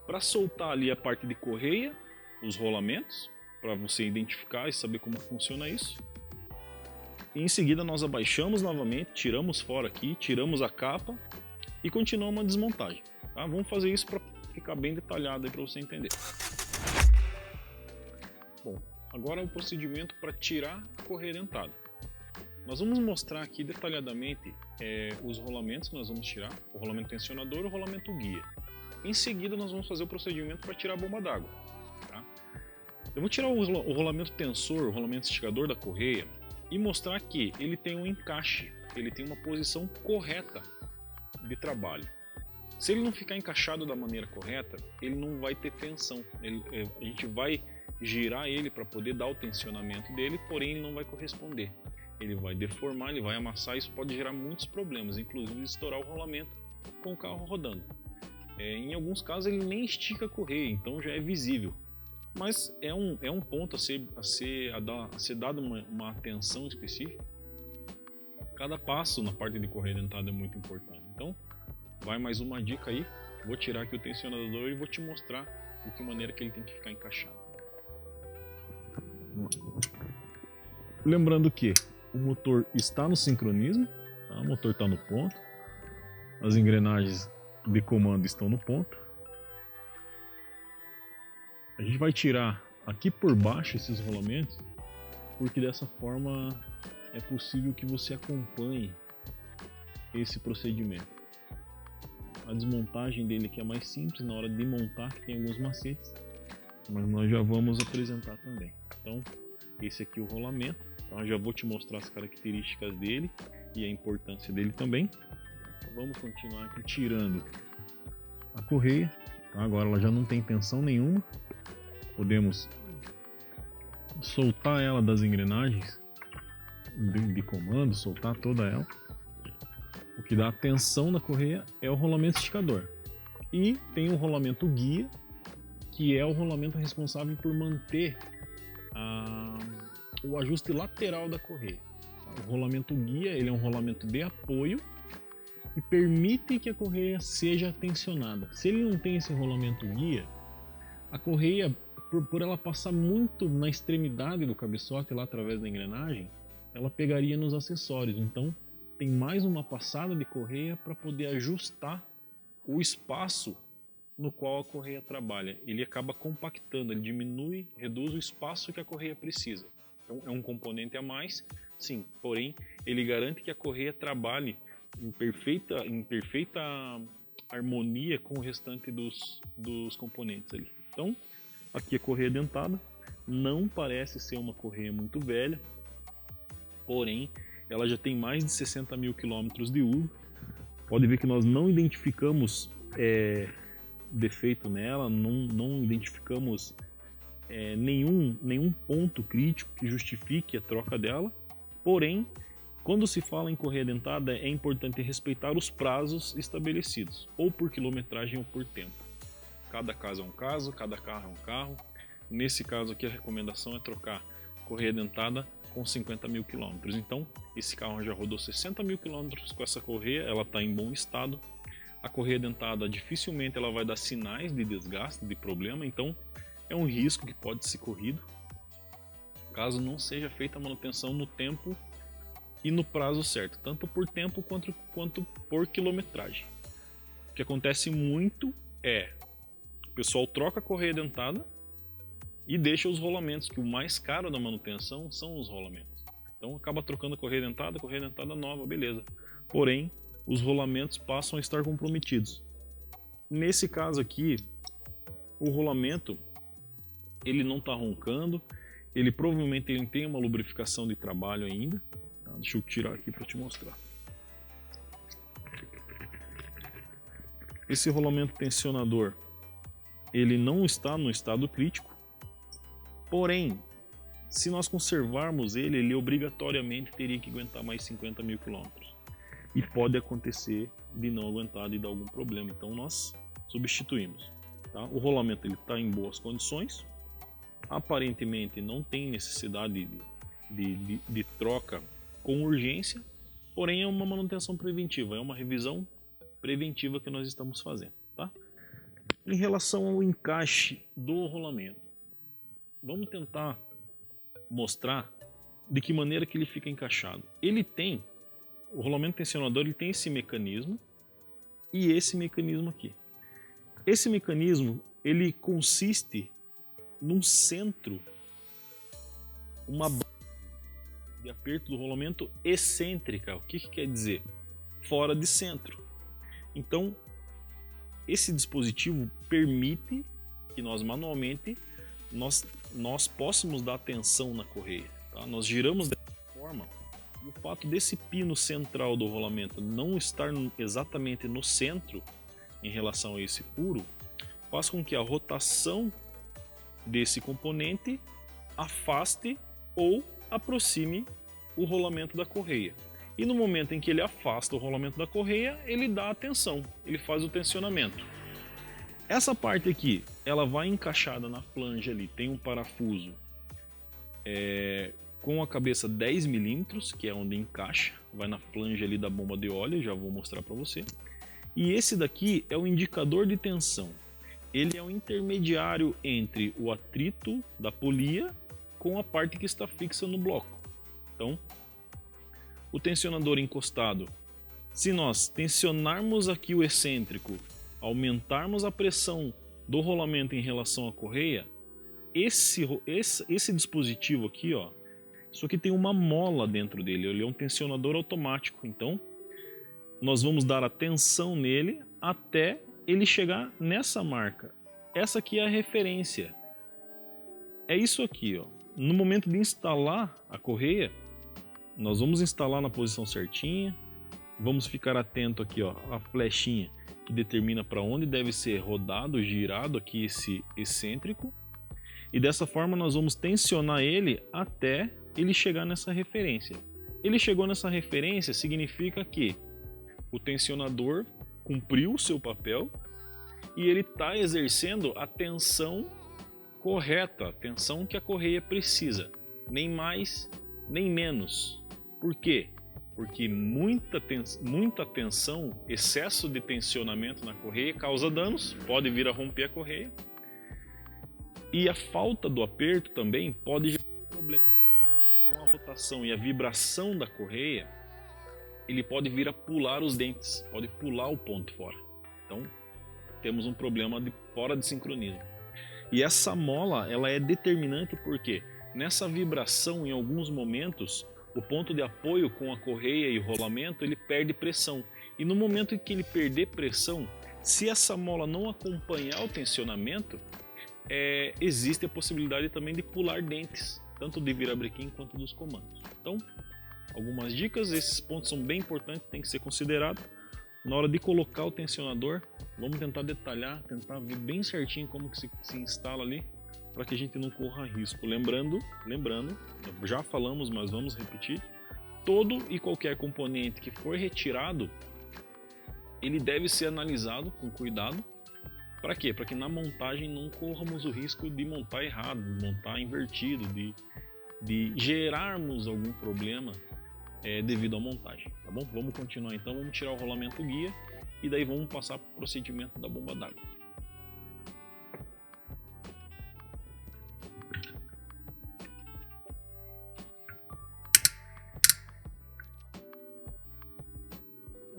para soltar ali a parte de correia, os rolamentos, para você identificar e saber como funciona isso. E em seguida nós abaixamos novamente, tiramos fora aqui, tiramos a capa e continuamos a desmontagem. Tá? Vamos fazer isso para ficar bem detalhado aí para você entender. Bom, agora é o procedimento para tirar a correia dentada. Nós vamos mostrar aqui detalhadamente os rolamentos que nós vamos tirar, o rolamento tensionador e o rolamento guia. Em seguida nós vamos fazer o procedimento para tirar a bomba d'água. Tá? Eu vou tirar o rolamento tensor, o rolamento esticador da correia e mostrar que ele tem um encaixe, ele tem uma posição correta de trabalho. Se ele não ficar encaixado da maneira correta, ele não vai ter tensão. A gente vai girar ele para poder dar o tensionamento dele, porém ele não vai corresponder. Ele vai deformar, ele vai amassar, isso pode gerar muitos problemas, inclusive estourar o rolamento com o carro rodando. Em alguns casos ele nem estica a correia, então já é visível. mas é um ponto a ser dado uma atenção específica. Cada passo na parte de correia dentada é muito importante. Então, vai mais uma dica aí. Vou tirar aqui o tensionador e vou te mostrar de que maneira que ele tem que ficar encaixado. Lembrando que o motor está no sincronismo, tá? O motor está no ponto, as engrenagens de comando estão no ponto. A gente vai tirar aqui por baixo esses rolamentos, porque dessa forma é possível que você acompanhe esse procedimento. A desmontagem dele aqui é mais simples, na hora de montar que tem alguns macetes, mas nós já vamos apresentar também. Então, esse aqui é o rolamento, então, eu já vou te mostrar as características dele e a importância dele também. Vamos continuar aqui tirando a correia, tá? Agora ela já não tem tensão nenhuma, podemos soltar ela das engrenagens de comando, soltar toda ela. O que dá tensão na correia é o rolamento esticador. E tem o rolamento guia, que é o rolamento responsável por manter o ajuste lateral da correia. O rolamento guia, ele é um rolamento de apoio que permite que a correia seja tensionada. Se ele não tem esse rolamento guia, a correia, por ela passar muito na extremidade do cabeçote lá através da engrenagem, ela pegaria nos acessórios. Então tem mais uma passada de correia para poder ajustar o espaço no qual a correia trabalha. Ele acaba compactando, ele diminui, reduz o espaço que a correia precisa. Então é um componente a mais, sim, porém ele garante que a correia trabalhe em perfeita harmonia com o restante dos componentes ali. Então, aqui a correia dentada não parece ser uma correia muito velha, porém ela já tem mais de 60 mil quilômetros de uso. Pode ver que nós não identificamos defeito nela, não identificamos nenhum ponto crítico que justifique a troca dela. Porém, quando se fala em correia dentada, é importante respeitar os prazos estabelecidos, ou por quilometragem ou por tempo. Cada caso é um caso, cada carro é um carro. Nesse caso aqui a recomendação é trocar correia dentada com 50 mil quilômetros. Então, esse carro já rodou 60 mil quilômetros com essa correia, ela está em bom estado. A correia dentada dificilmente ela vai dar sinais de desgaste, de problema, então é um risco que pode ser corrido caso não seja feita a manutenção no tempo e no prazo certo, tanto por tempo quanto por quilometragem. O que acontece muito é o pessoal troca a correia dentada e deixa os rolamentos, que o mais caro da manutenção são os rolamentos. Então acaba trocando a correia dentada nova, beleza. Porém, os rolamentos passam a estar comprometidos. Nesse caso aqui, o rolamento ele não está roncando, ele provavelmente tem uma lubrificação de trabalho ainda. Tá? Deixa eu tirar aqui para te mostrar. Esse rolamento tensionador, ele não está no estado crítico. Porém, se nós conservarmos ele obrigatoriamente teria que aguentar mais 50 mil quilômetros. E pode acontecer de não aguentar, de dar algum problema. Então nós substituímos. Tá? O rolamento está em boas condições. Aparentemente não tem necessidade de troca com urgência. Porém é uma manutenção preventiva, é uma revisão preventiva que nós estamos fazendo. Tá? Em relação ao encaixe do rolamento, vamos tentar mostrar de que maneira que ele fica encaixado. O rolamento tensionador ele tem esse mecanismo e esse mecanismo aqui. Esse mecanismo ele consiste num centro, uma base de aperto do rolamento excêntrica. O que quer dizer? Fora de centro. Então, esse dispositivo permite que nós manualmente nós possamos dar tensão na correia. Tá? Nós giramos dessa forma e o fato desse pino central do rolamento não estar exatamente no centro em relação a esse furo faz com que a rotação desse componente afaste ou aproxime o rolamento da correia. E no momento em que ele afasta o rolamento da correia, ele dá a tensão, ele faz o tensionamento. Essa parte aqui, ela vai encaixada na flange ali, tem um parafuso com a cabeça 10 milímetros, que é onde encaixa, vai na flange ali da bomba de óleo, já vou mostrar para você. E esse daqui é o indicador de tensão. Ele é o intermediário entre o atrito da polia com a parte que está fixa no bloco. Então, o tensionador encostado, se nós tensionarmos aqui o excêntrico, aumentarmos a pressão do rolamento em relação à correia, esse dispositivo aqui, ó, isso aqui tem uma mola dentro dele, ele é um tensionador automático. Então, nós vamos dar a tensão nele até ele chegar nessa marca. Essa aqui é a referência. É isso aqui, ó. No momento de instalar a correia, nós vamos instalar na posição certinha. Vamos ficar atento aqui, ó, a flechinha que determina para onde deve ser rodado, girado aqui esse excêntrico. E dessa forma nós vamos tensionar ele até ele chegar nessa referência. Ele chegou nessa referência, significa que o tensionador cumpriu o seu papel e ele está exercendo a tensão correta, a tensão que a correia precisa, nem mais nem menos. Por quê? Porque muita tensão, excesso de tensionamento na correia causa danos, pode vir a romper a correia. E a falta do aperto também pode gerar problema. Com a rotação e a vibração da correia, ele pode vir a pular os dentes, pode pular o ponto fora. Então, temos um problema fora de sincronismo. E essa mola, ela é determinante porque nessa vibração, em alguns momentos, o ponto de apoio com a correia e o rolamento, ele perde pressão. E no momento em que ele perder pressão, se essa mola não acompanhar o tensionamento, existe a possibilidade também de pular dentes, tanto de virabrequim quanto dos comandos. Então, algumas dicas, esses pontos são bem importantes, tem que ser considerado. Na hora de colocar o tensionador, vamos tentar detalhar, tentar ver bem certinho como que se instala ali, para que a gente não corra risco. Lembrando, já falamos, mas vamos repetir, todo e qualquer componente que for retirado, ele deve ser analisado com cuidado. Para quê? Para que na montagem não corramos o risco de montar errado, de montar invertido, de gerarmos algum problema devido à montagem, tá bom? Vamos continuar então, vamos tirar o rolamento guia e daí vamos passar para o procedimento da bomba d'água.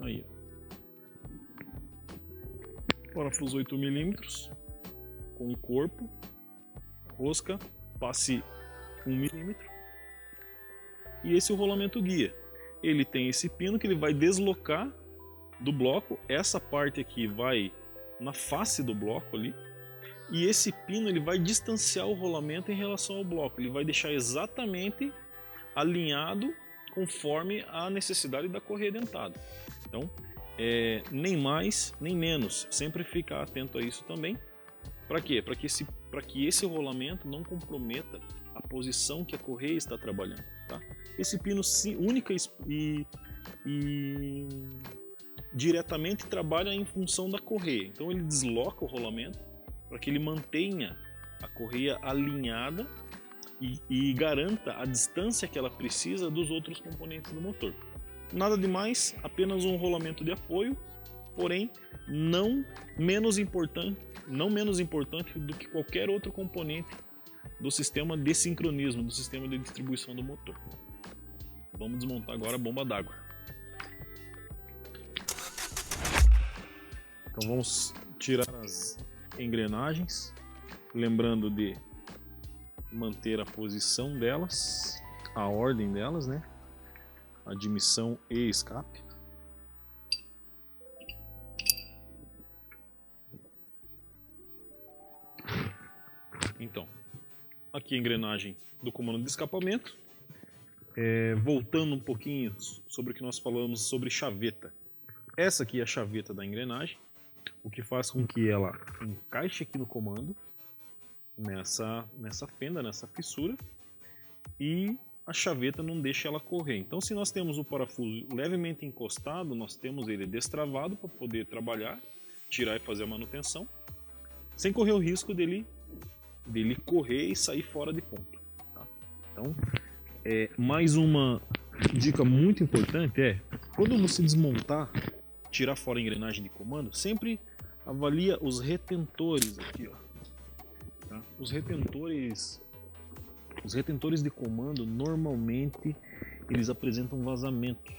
Aí, ó. Parafuso 8 milímetros com o corpo, rosca, passe 1 milímetro. E esse é o rolamento guia. Ele tem esse pino que ele vai deslocar do bloco. Essa parte aqui vai na face do bloco ali. E esse pino ele vai distanciar o rolamento em relação ao bloco. Ele vai deixar exatamente alinhado conforme a necessidade da correia dentada. Então, nem mais nem menos. Sempre ficar atento a isso também. Para quê? Para que esse rolamento não comprometa a posição que a correia está trabalhando. Tá? Esse pino única e diretamente trabalha em função da correia. Então ele desloca o rolamento para que ele mantenha a correia alinhada e garanta a distância que ela precisa dos outros componentes do motor. Nada demais, apenas um rolamento de apoio, porém não menos importante do que qualquer outro componente do sistema de sincronismo, do sistema de distribuição do motor. Vamos desmontar agora a bomba d'água. Então vamos tirar as engrenagens, lembrando de manter a posição delas, a ordem delas, né? Admissão e escape. Então, aqui a engrenagem do comando de escapamento. Voltando um pouquinho sobre o que nós falamos sobre chaveta. Essa aqui é a chaveta da engrenagem, o que faz com que ela encaixe aqui no comando, nessa fenda, nessa fissura, e a chaveta não deixa ela correr. Então, se nós temos o parafuso levemente encostado, nós temos ele destravado para poder trabalhar, tirar e fazer a manutenção. sem correr o risco dele correr e sair fora de ponto. Tá? Então, mais uma dica muito importante quando você desmontar, tirar fora a engrenagem de comando, sempre avalia os retentores aqui, ó. Tá? Os retentores de comando normalmente eles apresentam vazamento.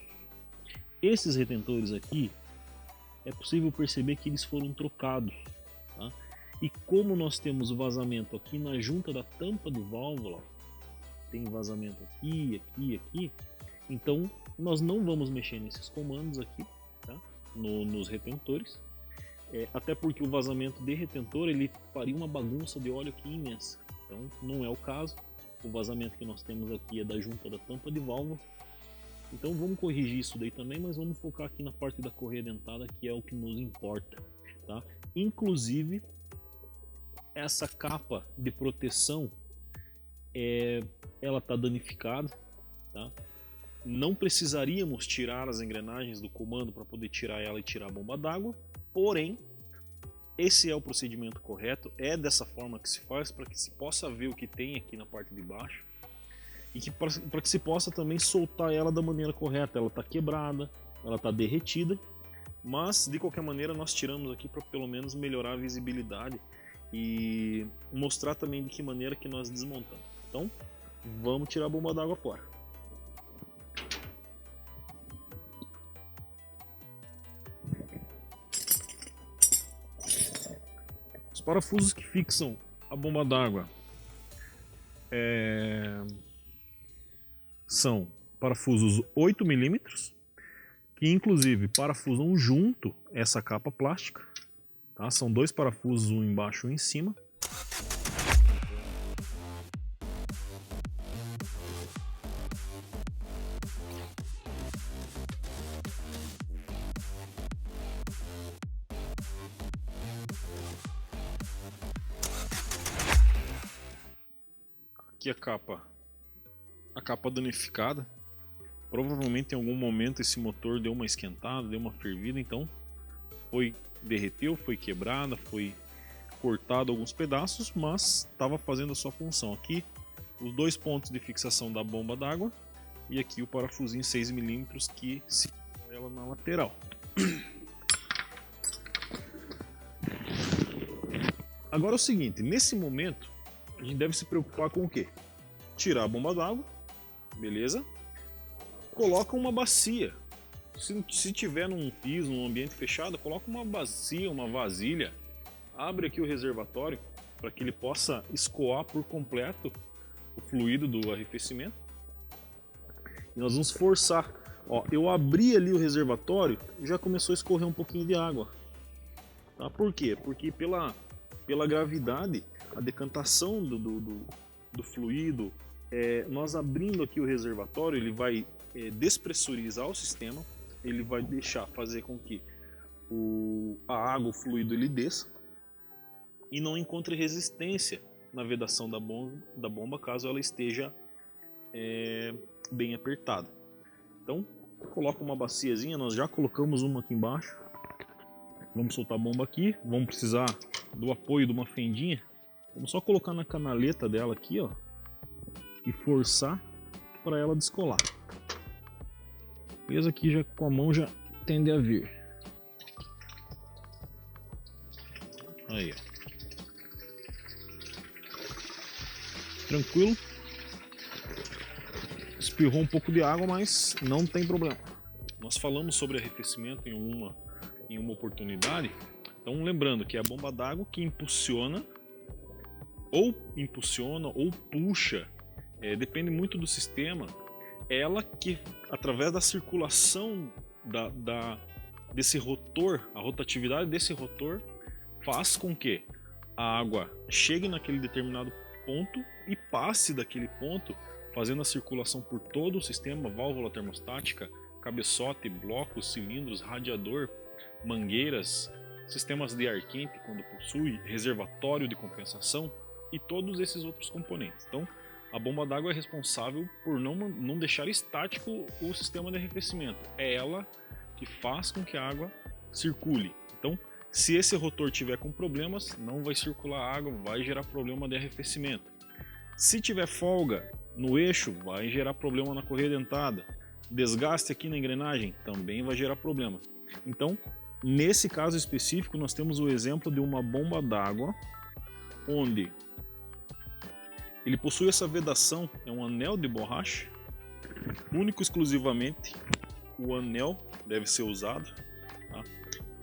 Esses retentores aqui é possível perceber que eles foram trocados. Tá? E como nós temos vazamento aqui na junta da tampa de válvula, tem vazamento aqui, então nós não vamos mexer nesses comandos aqui, tá? Nos retentores, até porque o vazamento de retentor ele faria uma bagunça de óleo aqui imensa, então não é o caso. O vazamento que nós temos aqui é da junta da tampa de válvula, então vamos corrigir isso daí também, mas vamos focar aqui na parte da correia dentada, que é o que nos importa, tá? Inclusive essa capa de proteção ela está danificada, tá? Não precisaríamos tirar as engrenagens do comando para poder tirar ela e tirar a bomba d'água, porém esse é o procedimento correto, é dessa forma que se faz para que se possa ver o que tem aqui na parte de baixo e que para que se possa também soltar ela da maneira correta. Ela está quebrada, ela está derretida, mas de qualquer maneira nós tiramos aqui para pelo menos melhorar a visibilidade e mostrar também de que maneira que nós desmontamos. Então vamos tirar a bomba d'água fora. Os parafusos que fixam a bomba d'água são parafusos 8 mm, que inclusive parafusam junto essa capa plástica. Tá? São dois parafusos, um embaixo e um em cima. Aqui a capa danificada. Provavelmente em algum momento esse motor deu uma esquentada, deu uma fervida, então derreteu, foi quebrada, foi cortado alguns pedaços, mas estava fazendo a sua função. Aqui os dois pontos de fixação da bomba d'água e aqui o parafusinho 6 mm que se ela na lateral. Agora é o seguinte, nesse momento a gente deve se preocupar com o quê? Tirar a bomba d'água, beleza? Coloca uma bacia. Se tiver num piso, num ambiente fechado, coloca uma bacia, uma vasilha. Abre aqui o reservatório para que ele possa escoar por completo o fluido do arrefecimento. E nós vamos forçar. Ó, eu abri ali o reservatório e já começou a escorrer um pouquinho de água. Tá? Por quê? Porque pela gravidade, a decantação do fluido, nós abrindo aqui o reservatório, ele vai despressurizar o sistema, ele vai fazer com que a água, o fluido, ele desça e não encontre resistência na vedação da bomba caso ela esteja bem apertada. Então, coloca uma baciazinha, nós já colocamos uma aqui embaixo. Vamos soltar a bomba aqui, vamos precisar do apoio de uma fendinha. Vamos só colocar na canaleta dela aqui, ó, e forçar para ela descolar. Beleza, aqui já com a mão já tende a vir. Aí, ó. Tranquilo. Espirrou um pouco de água, mas não tem problema. Nós falamos sobre arrefecimento em uma oportunidade. Então lembrando que é a bomba d'água que impulsiona ou puxa, depende muito do sistema, ela que através da circulação desse rotor, a rotatividade desse rotor faz com que a água chegue naquele determinado ponto e passe daquele ponto, fazendo a circulação por todo o sistema, válvula termostática, cabeçote, blocos, cilindros, radiador, mangueiras, sistemas de ar quente quando possui, reservatório de compensação e todos esses outros componentes. Então, a bomba d'água é responsável por não deixar estático o sistema de arrefecimento. É ela que faz com que a água circule. Então, Se esse rotor tiver com problemas, não vai circular água, vai gerar problema de arrefecimento. Se tiver folga no eixo, vai gerar problema na correia dentada. Desgaste aqui na engrenagem também vai gerar problema. Então, nesse caso específico, nós temos o exemplo de uma bomba d'água onde ele possui essa vedação, é um anel de borracha, único e exclusivamente o anel deve ser usado. Tá?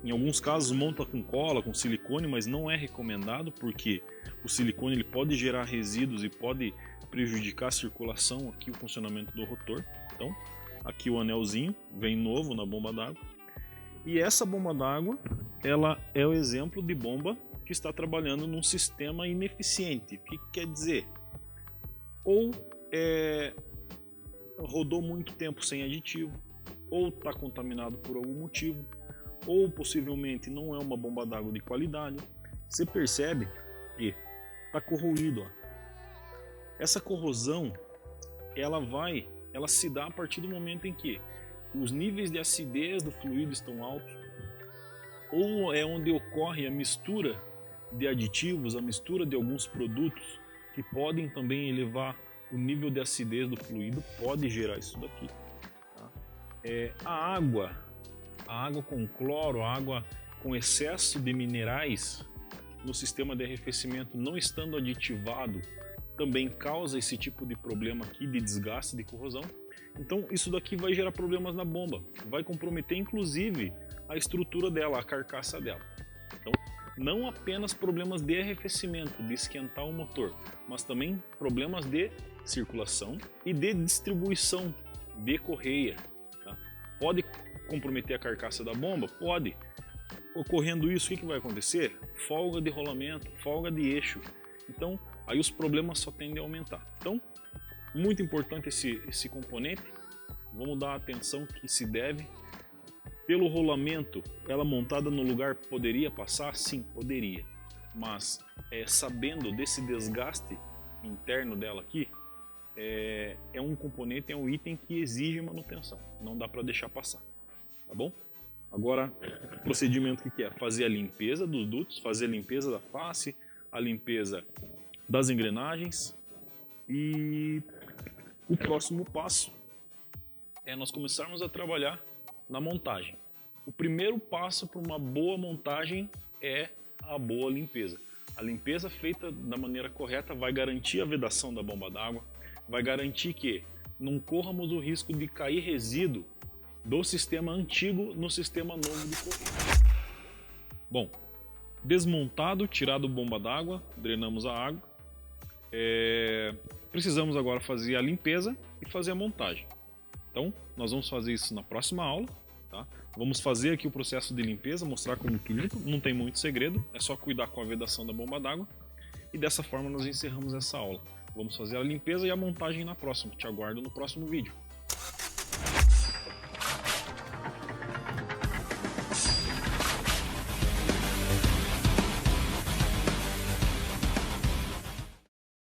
Em alguns casos monta com cola, com silicone, mas não é recomendado porque o silicone ele pode gerar resíduos e pode prejudicar a circulação aqui, o funcionamento do rotor. Então, aqui o anelzinho vem novo na bomba d'água. E essa bomba d'água, ela é o exemplo de bomba que está trabalhando num sistema ineficiente. O que quer dizer? Ou rodou muito tempo sem aditivo, ou está contaminado por algum motivo, ou possivelmente não é uma bomba d'água de qualidade. Você percebe que está corroído. Ó. Essa corrosão, ela se dá a partir do momento em que os níveis de acidez do fluido estão altos, ou é onde ocorre a mistura de aditivos, a mistura de alguns produtos que podem também elevar o nível de acidez do fluido, pode gerar isso daqui. Tá? A água com cloro, a água com excesso de minerais no sistema de arrefecimento não estando aditivado, também causa esse tipo de problema aqui de desgaste, de corrosão. Então isso daqui vai gerar problemas na bomba, vai comprometer inclusive a estrutura dela, a carcaça dela. Então não apenas problemas de arrefecimento, de esquentar o motor, mas também problemas de circulação e de distribuição de correia. Tá? Pode comprometer a carcaça da bomba? Pode. Ocorrendo isso, o que vai acontecer? Folga de rolamento, folga de eixo. Então aí os problemas só tendem a aumentar. Então, muito importante esse componente. Vamos dar a atenção que se deve. Pelo rolamento, ela montada no lugar poderia passar? Sim, poderia. Mas sabendo desse desgaste interno dela aqui, é um componente, é um item que exige manutenção. Não dá para deixar passar. Tá bom? Agora, o procedimento que é? Fazer a limpeza dos dutos, fazer a limpeza da face, a limpeza das engrenagens, e o próximo passo é nós começarmos a trabalhar na montagem. O primeiro passo para uma boa montagem é a boa limpeza. A limpeza feita da maneira correta vai garantir a vedação da bomba d'água, vai garantir que não corramos o risco de cair resíduo do sistema antigo no sistema novo de correia. Bom, desmontado, tirado a bomba d'água, drenamos a água. Precisamos agora fazer a limpeza e fazer a montagem. Então, nós vamos fazer isso na próxima aula. Tá? Vamos fazer aqui o processo de limpeza, mostrar como que limpa, não tem muito segredo, é só cuidar com a vedação da bomba d'água. E dessa forma nós encerramos essa aula. Vamos fazer a limpeza e a montagem na próxima. Te aguardo no próximo vídeo.